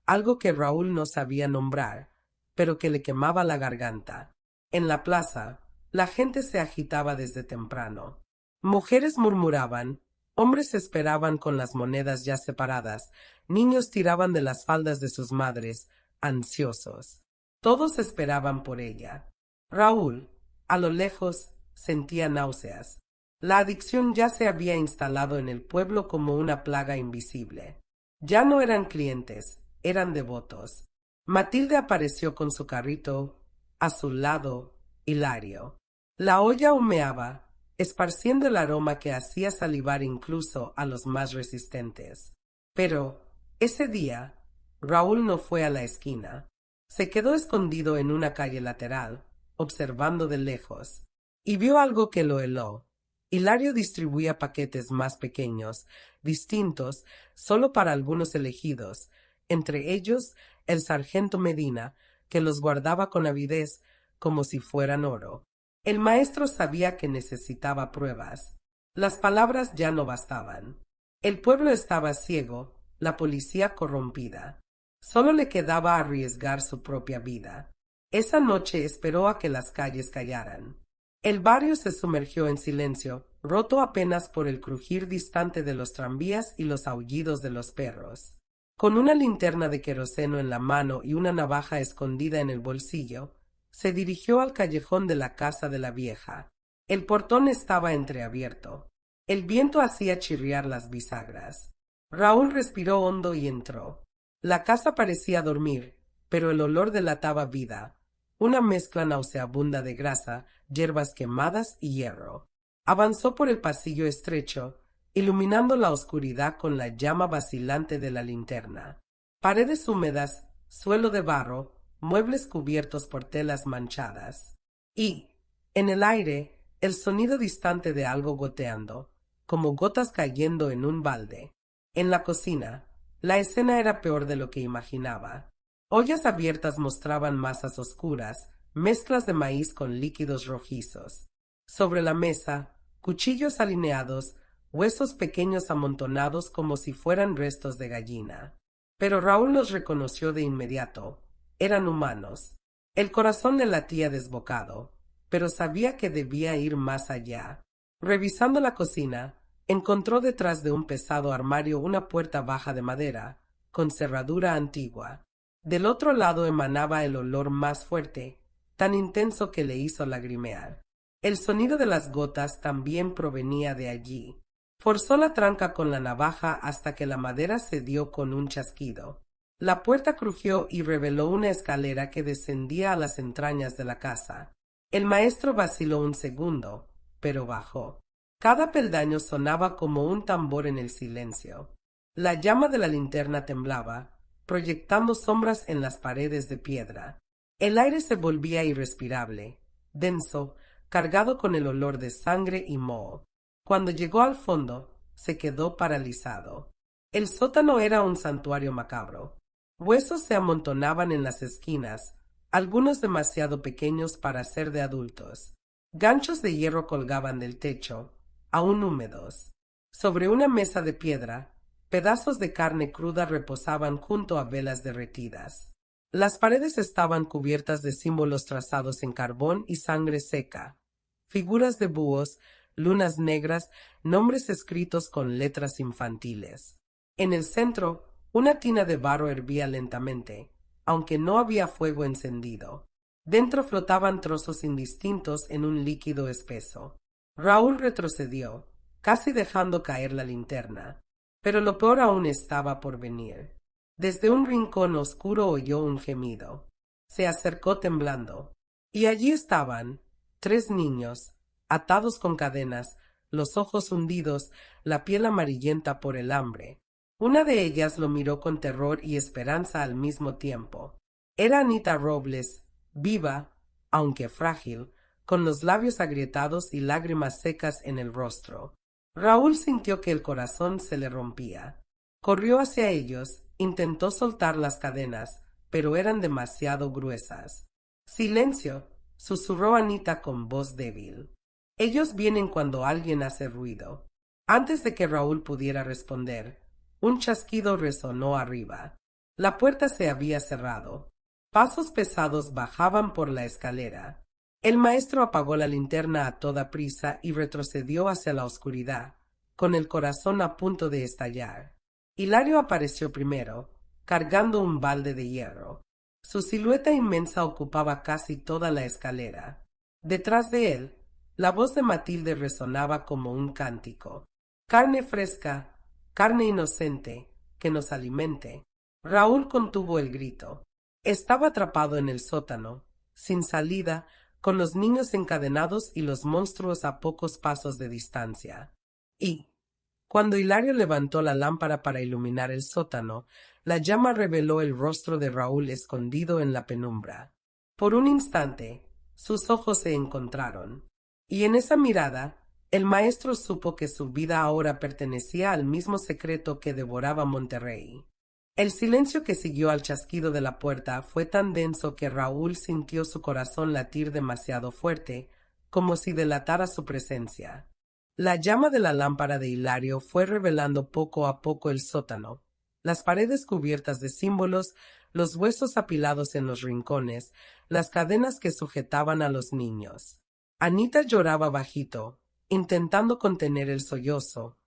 algo que Raúl no sabía nombrar, pero que le quemaba la garganta. En la plaza, la gente se agitaba desde temprano. Mujeres murmuraban, hombres esperaban con las monedas ya separadas, niños tiraban de las faldas de sus madres, ansiosos. Todos esperaban por ella. Raúl, a lo lejos, sentía náuseas. La adicción ya se había instalado en el pueblo como una plaga invisible. Ya no eran clientes, eran devotos. Matilde apareció con su carrito, a su lado, Hilario. La olla humeaba, esparciendo el aroma que hacía salivar incluso a los más resistentes. Pero, ese día, Raúl no fue a la esquina. Se quedó escondido en una calle lateral, observando de lejos, y vio algo que lo heló. Hilario distribuía paquetes más pequeños, distintos, solo para algunos elegidos, entre ellos el sargento Medina, que los guardaba con avidez como si fueran oro. El maestro sabía que necesitaba pruebas. Las palabras ya no bastaban. El pueblo estaba ciego, la policía corrompida. Solo le quedaba arriesgar su propia vida. Esa noche esperó a que las calles callaran. El barrio se sumergió en silencio, roto apenas por el crujir distante de los tranvías y los aullidos de los perros. Con una linterna de queroseno en la mano y una navaja escondida en el bolsillo, se dirigió al callejón de la casa de la vieja. El portón estaba entreabierto. El viento hacía chirriar las bisagras. Raúl respiró hondo y entró. La casa parecía dormir, pero el olor delataba vida, una mezcla nauseabunda de grasa, hierbas quemadas y hierro. Avanzó por el pasillo estrecho, iluminando la oscuridad con la llama vacilante de la linterna. Paredes húmedas, suelo de barro, muebles cubiertos por telas manchadas. Y, en el aire, el sonido distante de algo goteando, como gotas cayendo en un balde. En la cocina, la escena era peor de lo que imaginaba. Ollas abiertas mostraban masas oscuras, mezclas de maíz con líquidos rojizos. Sobre la mesa, cuchillos alineados, huesos pequeños amontonados como si fueran restos de gallina. Pero Raúl los reconoció de inmediato. Eran humanos. El corazón le latía desbocado, pero sabía que debía ir más allá. Revisando la cocina, encontró detrás de un pesado armario una puerta baja de madera, con cerradura antigua. Del otro lado emanaba el olor más fuerte, tan intenso que le hizo lagrimear. El sonido de las gotas también provenía de allí. Forzó la tranca con la navaja hasta que la madera cedió con un chasquido. La puerta crujió y reveló una escalera que descendía a las entrañas de la casa. El maestro vaciló un segundo, pero bajó. Cada peldaño sonaba como un tambor en el silencio. La llama de la linterna temblaba, proyectando sombras en las paredes de piedra. El aire se volvía irrespirable, denso, cargado con el olor de sangre y moho. Cuando llegó al fondo, se quedó paralizado. El sótano era un santuario macabro. Huesos se amontonaban en las esquinas, algunos demasiado pequeños para ser de adultos. Ganchos de hierro colgaban del techo, aún húmedos. Sobre una mesa de piedra, pedazos de carne cruda reposaban junto a velas derretidas. Las paredes estaban cubiertas de símbolos trazados en carbón y sangre seca, figuras de búhos, lunas negras, nombres escritos con letras infantiles. En el centro, una tina de barro hervía lentamente, aunque no había fuego encendido. Dentro flotaban trozos indistintos en un líquido espeso. Raúl retrocedió, casi dejando caer la linterna. Pero lo peor aún estaba por venir. Desde un rincón oscuro oyó un gemido. Se acercó temblando. Y allí estaban, 3 niños, atados con cadenas, los ojos hundidos, la piel amarillenta por el hambre. Una de ellas lo miró con terror y esperanza al mismo tiempo. Era Anita Robles, viva, aunque frágil, con los labios agrietados y lágrimas secas en el rostro. Raúl sintió que el corazón se le rompía. Corrió hacia ellos, intentó soltar las cadenas, pero eran demasiado gruesas. —Silencio —susurró Anita con voz débil. Ellos vienen cuando alguien hace ruido. Antes de que Raúl pudiera responder, un chasquido resonó arriba. La puerta se había cerrado. Pasos pesados bajaban por la escalera. El maestro apagó la linterna a toda prisa y retrocedió hacia la oscuridad, con el corazón a punto de estallar. Hilario apareció primero, cargando un balde de hierro. Su silueta inmensa ocupaba casi toda la escalera. Detrás de él, la voz de Matilde resonaba como un cántico. Carne fresca, carne inocente, que nos alimente. Raúl contuvo el grito. Estaba atrapado en el sótano, sin salida, con los niños encadenados y los monstruos a pocos pasos de distancia. Y, cuando Hilario levantó la lámpara para iluminar el sótano, la llama reveló el rostro de Raúl escondido en la penumbra. Por un instante, sus ojos se encontraron, y en esa mirada, el maestro supo que su vida ahora pertenecía al mismo secreto que devoraba Monterrey. El silencio que siguió al chasquido de la puerta fue tan denso que Raúl sintió su corazón latir demasiado fuerte, como si delatara su presencia. La llama de la lámpara de Hilario fue revelando poco a poco el sótano, las paredes cubiertas de símbolos, los huesos apilados en los rincones, las cadenas que sujetaban a los niños. Anita lloraba bajito, intentando contener el sollozo,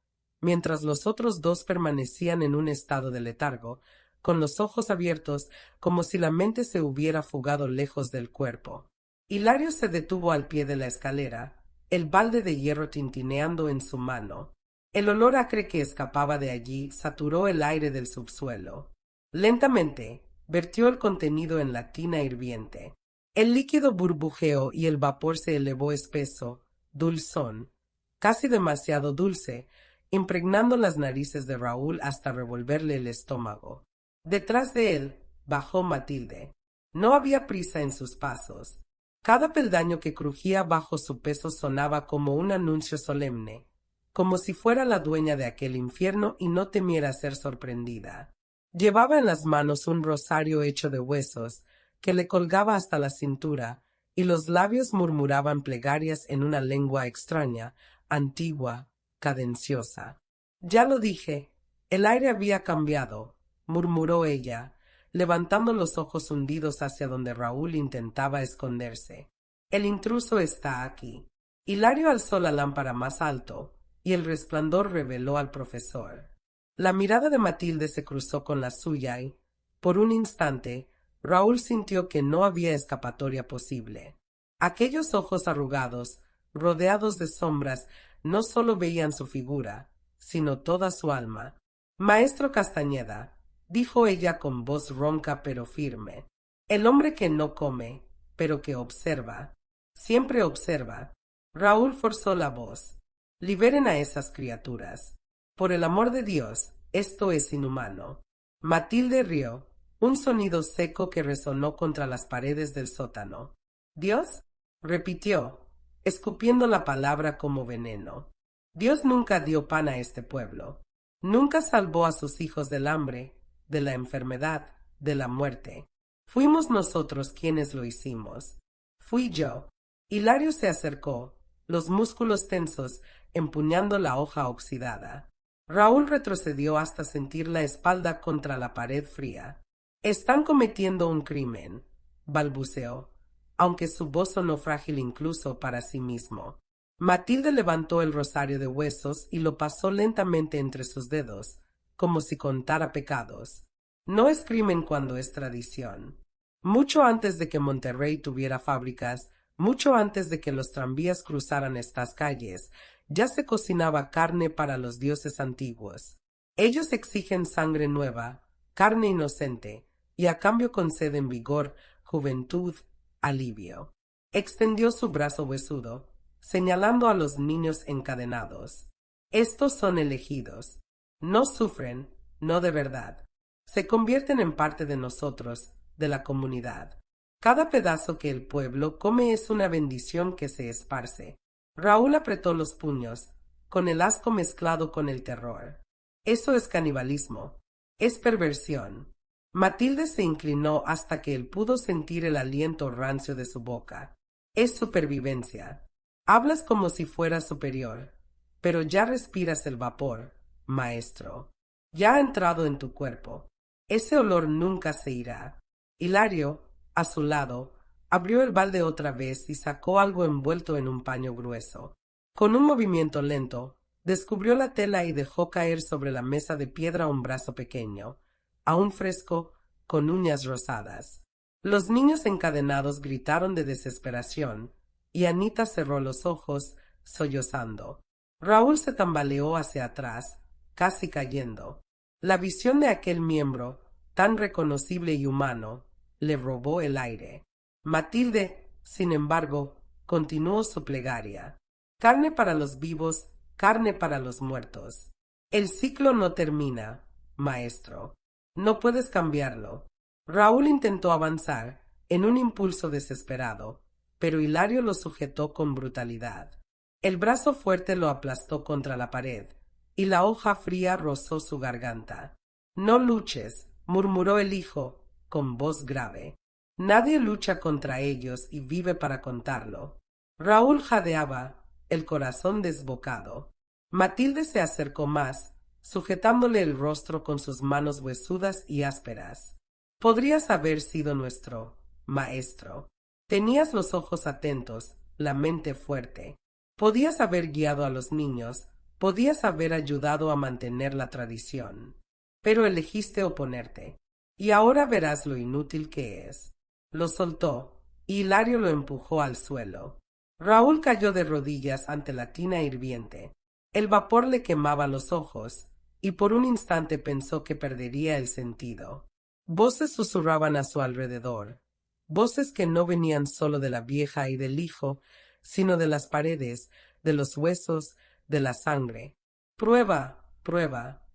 mientras los otros dos permanecían en un estado de letargo, con los ojos abiertos como si la mente se hubiera fugado lejos del cuerpo. Hilario se detuvo al pie de la escalera, el balde de hierro tintineando en su mano. El olor acre que escapaba de allí saturó el aire del subsuelo. Lentamente, vertió el contenido en la tina hirviente. El líquido burbujeó y el vapor se elevó espeso, dulzón, casi demasiado dulce, impregnando las narices de Raúl hasta revolverle el estómago. Detrás de él bajó Matilde. No había prisa en sus pasos. Cada peldaño que crujía bajo su peso sonaba como un anuncio solemne, como si fuera la dueña de aquel infierno y no temiera ser sorprendida. Llevaba en las manos un rosario hecho de huesos, que le colgaba hasta la cintura, y los labios murmuraban plegarias en una lengua extraña, antigua, cadenciosa. —Ya lo dije, el aire había cambiado —murmuró ella, levantando los ojos hundidos hacia donde Raúl intentaba esconderse. El intruso está aquí. Hilario alzó la lámpara más alto, y el resplandor reveló al profesor. La mirada de Matilde se cruzó con la suya y, por un instante, Raúl sintió que no había escapatoria posible. Aquellos ojos arrugados, rodeados de sombras, no solo veían su figura, sino toda su alma. —Maestro Castañeda —dijo ella con voz ronca pero firme—, el hombre que no come, pero que observa, siempre observa. Raúl forzó la voz. —Liberen a esas criaturas. Por el amor de Dios, esto es inhumano. Matilde rió, un sonido seco que resonó contra las paredes del sótano. —¿Dios? —repitió, escupiendo la palabra como veneno. Dios nunca dio pan a este pueblo. Nunca salvó a sus hijos del hambre, de la enfermedad, de la muerte. Fuimos nosotros quienes lo hicimos. Fui yo. Hilario se acercó, los músculos tensos, empuñando la hoja oxidada. Raúl retrocedió hasta sentir la espalda contra la pared fría. —Están cometiendo un crimen —balbuceó, aunque su voz sonó frágil incluso para sí mismo. Matilde levantó el rosario de huesos y lo pasó lentamente entre sus dedos, como si contara pecados. No es crimen cuando es tradición. Mucho antes de que Monterrey tuviera fábricas, mucho antes de que los tranvías cruzaran estas calles, ya se cocinaba carne para los dioses antiguos. Ellos exigen sangre nueva, carne inocente, y a cambio conceden vigor, juventud, alivio. Extendió su brazo huesudo, señalando a los niños encadenados. Estos son elegidos. No sufren, no de verdad. Se convierten en parte de nosotros, de la comunidad. Cada pedazo que el pueblo come es una bendición que se esparce. Raúl apretó los puños, con el asco mezclado con el terror. Eso es canibalismo. Es perversión. Matilde se inclinó hasta que él pudo sentir el aliento rancio de su boca. Es supervivencia. Hablas como si fueras superior, pero ya respiras el vapor, maestro. Ya ha entrado en tu cuerpo. Ese olor nunca se irá. Hilario, a su lado, abrió el balde otra vez y sacó algo envuelto en un paño grueso. Con un movimiento lento, descubrió la tela y dejó caer sobre la mesa de piedra un brazo pequeño, aún fresco, con uñas rosadas. Los niños encadenados gritaron de desesperación, y Anita cerró los ojos, sollozando. Raúl se tambaleó hacia atrás, casi cayendo. La visión de aquel miembro, tan reconocible y humano, le robó el aire. Matilde, sin embargo, continuó su plegaria. Carne para los vivos, carne para los muertos. El ciclo no termina, maestro. No puedes cambiarlo. Raúl intentó avanzar, en un impulso desesperado, pero Hilario lo sujetó con brutalidad. El brazo fuerte lo aplastó contra la pared, y la hoja fría rozó su garganta. No luches, murmuró el hijo, con voz grave. Nadie lucha contra ellos y vive para contarlo. Raúl jadeaba, el corazón desbocado. Matilde se acercó más, sujetándole el rostro con sus manos huesudas y ásperas. Podrías haber sido nuestro maestro. Tenías los ojos atentos, la mente fuerte. Podías haber guiado a los niños, podías haber ayudado a mantener la tradición. Pero elegiste oponerte. Y ahora verás lo inútil que es. Lo soltó, y Hilario lo empujó al suelo. Raúl cayó de rodillas ante la tina hirviente. El vapor le quemaba los ojos, y por un instante pensó que perdería el sentido. Voces susurraban a su alrededor, voces que no venían solo de la vieja y del hijo, sino de las paredes, de los huesos, de la sangre. Prueba, prueba.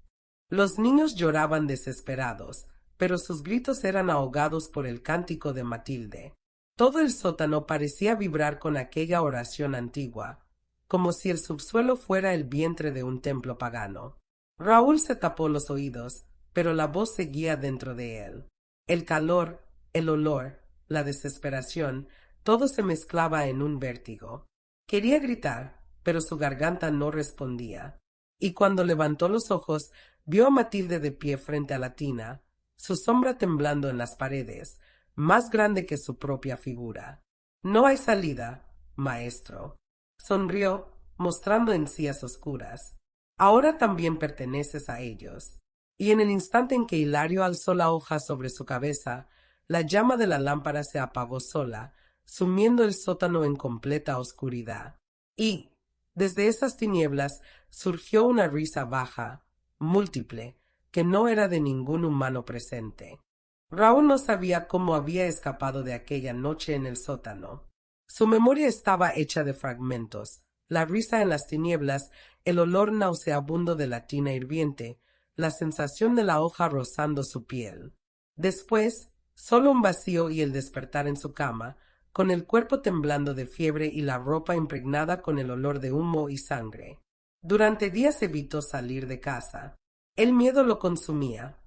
Los niños lloraban desesperados, pero sus gritos eran ahogados por el cántico de Matilde. Todo el sótano parecía vibrar con aquella oración antigua, como si el subsuelo fuera el vientre de un templo pagano. Raúl se tapó los oídos, pero la voz seguía dentro de él. El calor, el olor, la desesperación, todo se mezclaba en un vértigo. Quería gritar, pero su garganta no respondía. Y cuando levantó los ojos, vio a Matilde de pie frente a la tina, su sombra temblando en las paredes, más grande que su propia figura. No hay salida, maestro. Sonrió, mostrando encías oscuras. Ahora también perteneces a ellos. Y en el instante en que Hilario alzó la hoja sobre su cabeza, la llama de la lámpara se apagó sola, sumiendo el sótano en completa oscuridad. Y, desde esas tinieblas, surgió una risa baja, múltiple, que no era de ningún humano presente. Raúl no sabía cómo había escapado de aquella noche en el sótano. Su memoria estaba hecha de fragmentos, la risa en las tinieblas, el olor nauseabundo de la tina hirviente, la sensación de la hoja rozando su piel. Después, solo un vacío y el despertar en su cama, con el cuerpo temblando de fiebre y la ropa impregnada con el olor de humo y sangre. Durante días evitó salir de casa. El miedo lo consumía,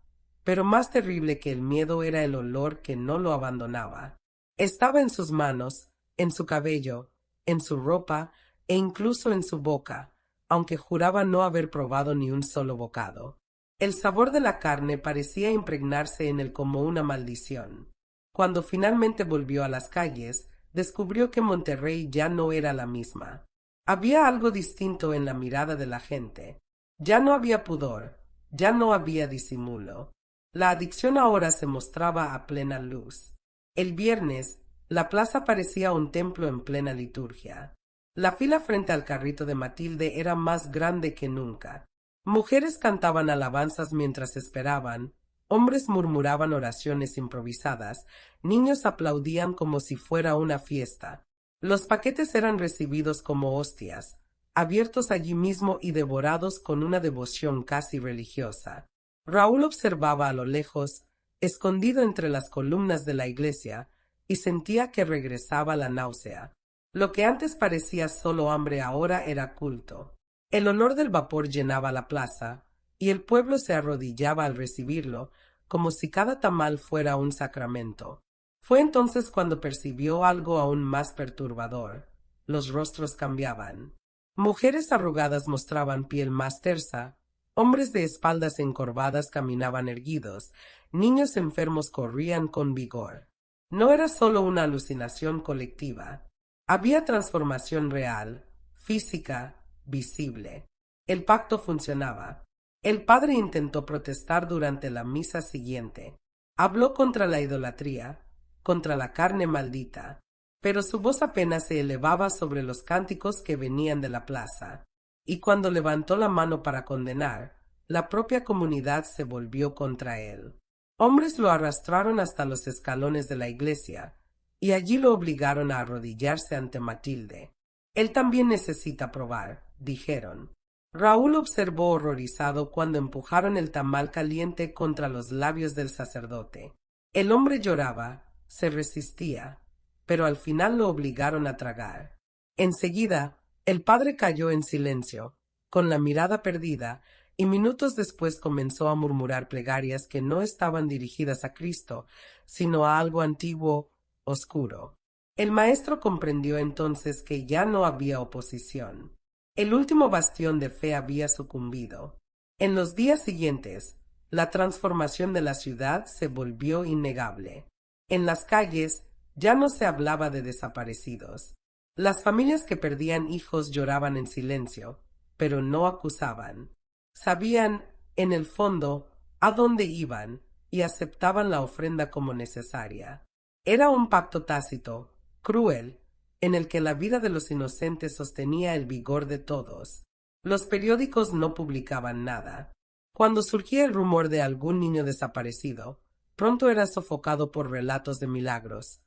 pero más terrible que el miedo era el olor que no lo abandonaba. Estaba en sus manos, en su cabello, en su ropa e incluso en su boca, aunque juraba no haber probado ni un solo bocado. El sabor de la carne parecía impregnarse en él como una maldición. Cuando finalmente volvió a las calles, descubrió que Monterrey ya no era la misma. Había algo distinto en la mirada de la gente. Ya no había pudor, ya no había disimulo. La adicción ahora se mostraba a plena luz. El viernes, la plaza parecía un templo en plena liturgia. La fila frente al carrito de Matilde era más grande que nunca. Mujeres cantaban alabanzas mientras esperaban, hombres murmuraban oraciones improvisadas, niños aplaudían como si fuera una fiesta. Los paquetes eran recibidos como hostias, abiertos allí mismo y devorados con una devoción casi religiosa. Raúl observaba a lo lejos, escondido entre las columnas de la iglesia, y sentía que regresaba la náusea. Lo que antes parecía solo hambre ahora era culto. El olor del vapor llenaba la plaza, y el pueblo se arrodillaba al recibirlo, como si cada tamal fuera un sacramento. Fue entonces cuando percibió algo aún más perturbador. Los rostros cambiaban. Mujeres arrugadas mostraban piel más tersa, hombres de espaldas encorvadas caminaban erguidos, niños enfermos corrían con vigor. No era solo una alucinación colectiva. Había transformación real, física, visible. El pacto funcionaba. El padre intentó protestar durante la misa siguiente. Habló contra la idolatría, contra la carne maldita, pero su voz apenas se elevaba sobre los cánticos que venían de la plaza. Y cuando levantó la mano para condenar, la propia comunidad se volvió contra él. Hombres lo arrastraron hasta los escalones de la iglesia, y allí lo obligaron a arrodillarse ante Matilde. Él también necesita probar, dijeron. Raúl observó horrorizado cuando empujaron el tamal caliente contra los labios del sacerdote. El hombre lloraba, se resistía, pero al final lo obligaron a tragar. Enseguida, el padre cayó en silencio, con la mirada perdida, y minutos después comenzó a murmurar plegarias que no estaban dirigidas a Cristo, sino a algo antiguo, oscuro. El maestro comprendió entonces que ya no había oposición. El último bastión de fe había sucumbido. En los días siguientes, la transformación de la ciudad se volvió innegable. En las calles ya no se hablaba de desaparecidos. Las familias que perdían hijos lloraban en silencio, pero no acusaban. Sabían, en el fondo, a dónde iban y aceptaban la ofrenda como necesaria. Era un pacto tácito, cruel, en el que la vida de los inocentes sostenía el vigor de todos. Los periódicos no publicaban nada. Cuando surgía el rumor de algún niño desaparecido, pronto era sofocado por relatos de milagros.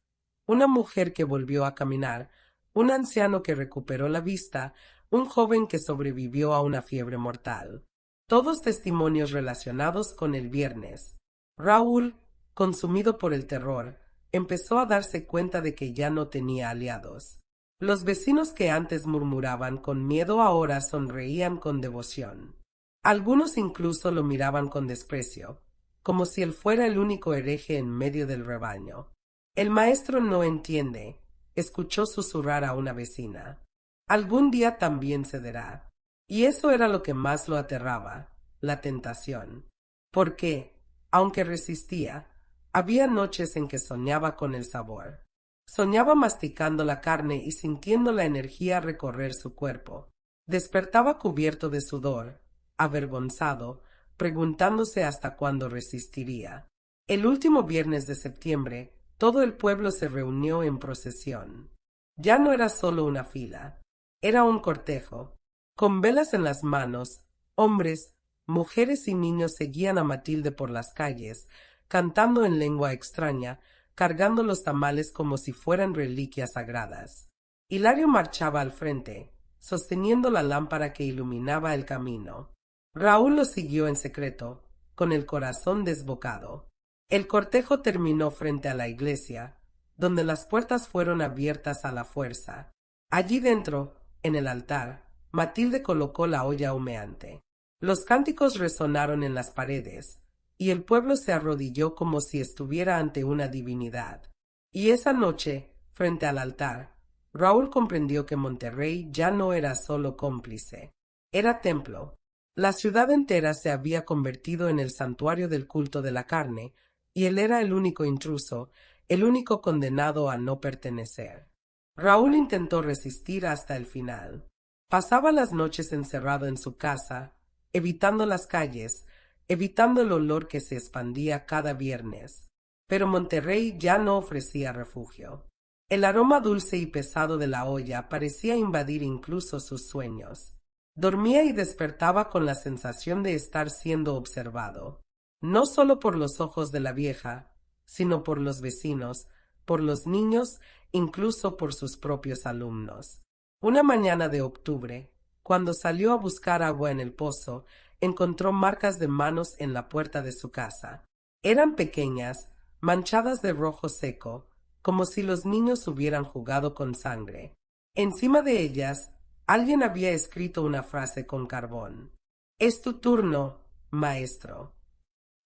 Una mujer que volvió a caminar, un anciano que recuperó la vista, un joven que sobrevivió a una fiebre mortal. Todos testimonios relacionados con el viernes. Raúl, consumido por el terror, empezó a darse cuenta de que ya no tenía aliados. Los vecinos que antes murmuraban con miedo ahora sonreían con devoción. Algunos incluso lo miraban con desprecio, como si él fuera el único hereje en medio del rebaño. El maestro no entiende, escuchó susurrar a una vecina. Algún día también cederá. Y eso era lo que más lo aterraba, la tentación. Porque, aunque resistía, había noches en que soñaba con el sabor. Soñaba masticando la carne y sintiendo la energía recorrer su cuerpo. Despertaba cubierto de sudor, avergonzado, preguntándose hasta cuándo resistiría. El último viernes de septiembre, todo el pueblo se reunió en procesión. Ya no era solo una fila, era un cortejo. Con velas en las manos, hombres, mujeres y niños seguían a Matilde por las calles, cantando en lengua extraña, cargando los tamales como si fueran reliquias sagradas. Hilario marchaba al frente, sosteniendo la lámpara que iluminaba el camino. Raúl lo siguió en secreto, con el corazón desbocado. El cortejo terminó frente a la iglesia, donde las puertas fueron abiertas a la fuerza. Allí dentro, en el altar, Matilde colocó la olla humeante. Los cánticos resonaron en las paredes, y el pueblo se arrodilló como si estuviera ante una divinidad. Y esa noche, frente al altar, Raúl comprendió que Monterrey ya no era solo cómplice, era templo. La ciudad entera se había convertido en el santuario del culto de la carne, y él era el único intruso, el único condenado a no pertenecer. Raúl intentó resistir hasta el final. Pasaba las noches encerrado en su casa, evitando las calles, evitando el olor que se expandía cada viernes. Pero Monterrey ya no ofrecía refugio. El aroma dulce y pesado de la olla parecía invadir incluso sus sueños. Dormía y despertaba con la sensación de estar siendo observado, no solo por los ojos de la vieja, sino por los vecinos, por los niños, incluso por sus propios alumnos. Una mañana de octubre, cuando salió a buscar agua en el pozo, encontró marcas de manos en la puerta de su casa. Eran pequeñas, manchadas de rojo seco, como si los niños hubieran jugado con sangre. Encima de ellas, alguien había escrito una frase con carbón. «Es tu turno, maestro».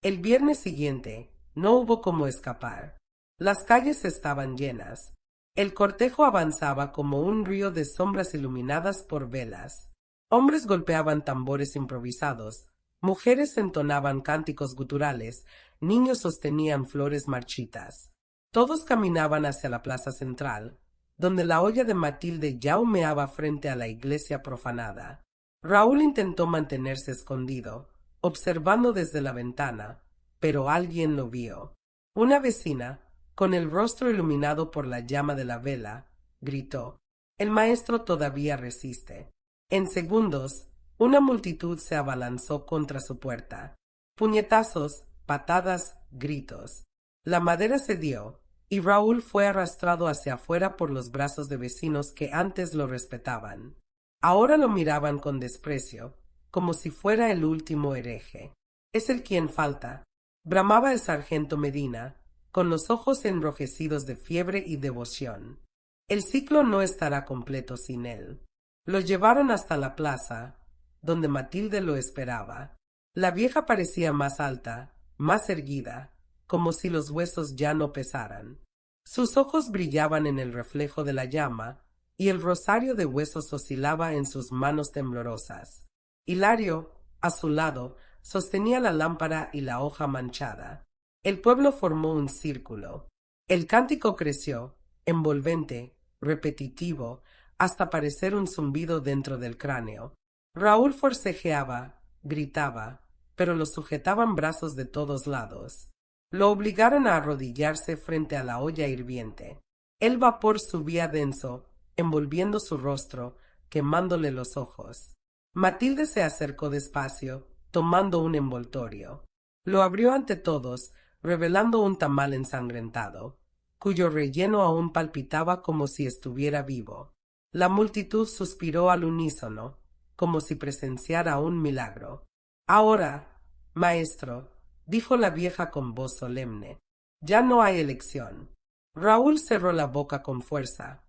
El viernes siguiente, no hubo cómo escapar. Las calles estaban llenas. El cortejo avanzaba como un río de sombras iluminadas por velas. Hombres golpeaban tambores improvisados, mujeres entonaban cánticos guturales, niños sostenían flores marchitas. Todos caminaban hacia la plaza central, donde la olla de Matilde ya humeaba frente a la iglesia profanada. Raúl intentó mantenerse escondido, observando desde la ventana, pero alguien lo vio. Una vecina, con el rostro iluminado por la llama de la vela, gritó: «El maestro todavía resiste». En segundos, una multitud se abalanzó contra su puerta. Puñetazos, patadas, gritos. La madera cedió, y Raúl fue arrastrado hacia afuera por los brazos de vecinos que antes lo respetaban. Ahora lo miraban con desprecio, como si fuera el último hereje. «Es el quien falta», bramaba el sargento Medina, con los ojos enrojecidos de fiebre y devoción. «El ciclo no estará completo sin él». Lo llevaron hasta la plaza, donde Matilde lo esperaba. La vieja parecía más alta, más erguida, como si los huesos ya no pesaran. Sus ojos brillaban en el reflejo de la llama, y el rosario de huesos oscilaba en sus manos temblorosas. Hilario, a su lado, sostenía la lámpara y la hoja manchada. El pueblo formó un círculo. El cántico creció, envolvente, repetitivo, hasta parecer un zumbido dentro del cráneo. Raúl forcejeaba, gritaba, pero lo sujetaban brazos de todos lados. Lo obligaron a arrodillarse frente a la olla hirviente. El vapor subía denso, envolviendo su rostro, quemándole los ojos. Matilde se acercó despacio, tomando un envoltorio. Lo abrió ante todos, revelando un tamal ensangrentado, cuyo relleno aún palpitaba como si estuviera vivo. La multitud suspiró al unísono, como si presenciara un milagro. «Ahora, maestro», dijo la vieja con voz solemne, «ya no hay elección». Raúl cerró la boca con fuerza,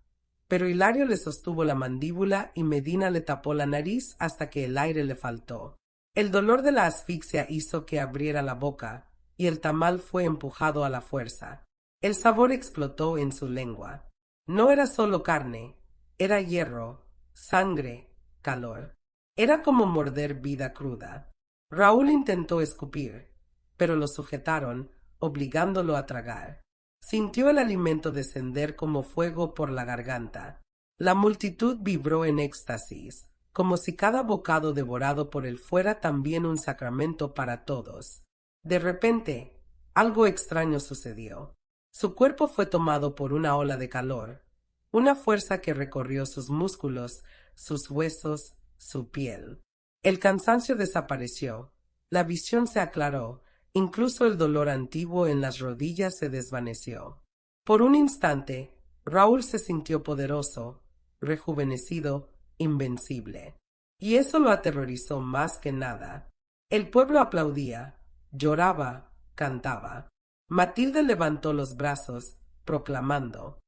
pero Hilario le sostuvo la mandíbula y Medina le tapó la nariz hasta que el aire le faltó. El dolor de la asfixia hizo que abriera la boca, y el tamal fue empujado a la fuerza. El sabor explotó en su lengua. No era solo carne, era hierro, sangre, calor. Era como morder vida cruda. Raúl intentó escupir, pero lo sujetaron, obligándolo a tragar. Sintió el alimento descender como fuego por la garganta. La multitud vibró en éxtasis, como si cada bocado devorado por él fuera también un sacramento para todos. De repente, algo extraño sucedió. Su cuerpo fue tomado por una ola de calor, una fuerza que recorrió sus músculos, sus huesos, su piel. El cansancio desapareció, la visión se aclaró, incluso el dolor antiguo en las rodillas se desvaneció. Por un instante, Raúl se sintió poderoso, rejuvenecido, invencible. Y eso lo aterrorizó más que nada. El pueblo aplaudía, lloraba, cantaba. Matilde levantó los brazos, proclamando: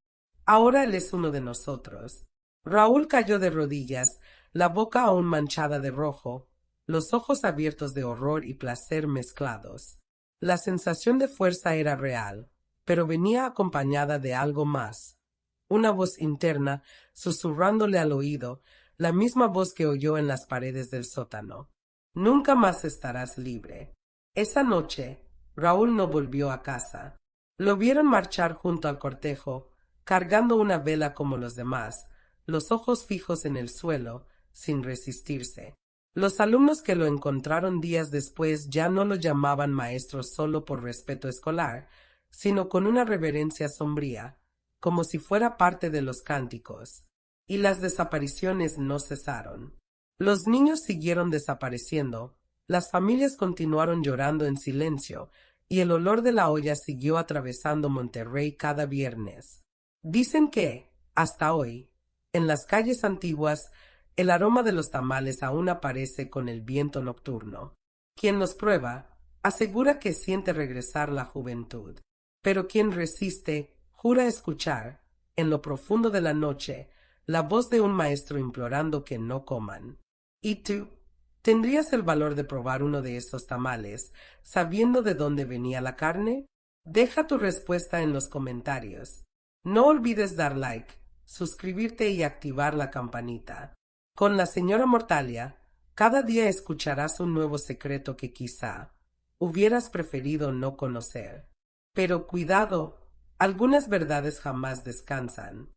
«Ahora él es uno de nosotros». Raúl cayó de rodillas, la boca aún manchada de rojo, los ojos abiertos de horror y placer mezclados. La sensación de fuerza era real, pero venía acompañada de algo más. Una voz interna, susurrándole al oído, la misma voz que oyó en las paredes del sótano: «Nunca más estarás libre». Esa noche, Raúl no volvió a casa. Lo vieron marchar junto al cortejo, cargando una vela como los demás, los ojos fijos en el suelo, sin resistirse. Los alumnos que lo encontraron días después ya no lo llamaban maestro solo por respeto escolar, sino con una reverencia sombría, como si fuera parte de los cánticos. Y las desapariciones no cesaron. Los niños siguieron desapareciendo, las familias continuaron llorando en silencio, y el olor de la olla siguió atravesando Monterrey cada viernes. Dicen que, hasta hoy, en las calles antiguas, el aroma de los tamales aún aparece con el viento nocturno. Quien los prueba, asegura que siente regresar la juventud, pero quien resiste, Jura escuchar, en lo profundo de la noche, la voz de un maestro implorando que no coman. ¿Y tú? ¿Tendrías el valor de probar uno de esos tamales, sabiendo de dónde venía la carne? Deja tu respuesta en los comentarios. No olvides dar like, suscribirte y activar la campanita. Con la señora Mortalia, cada día escucharás un nuevo secreto que quizá hubieras preferido no conocer. Pero cuidado, algunas verdades jamás descansan.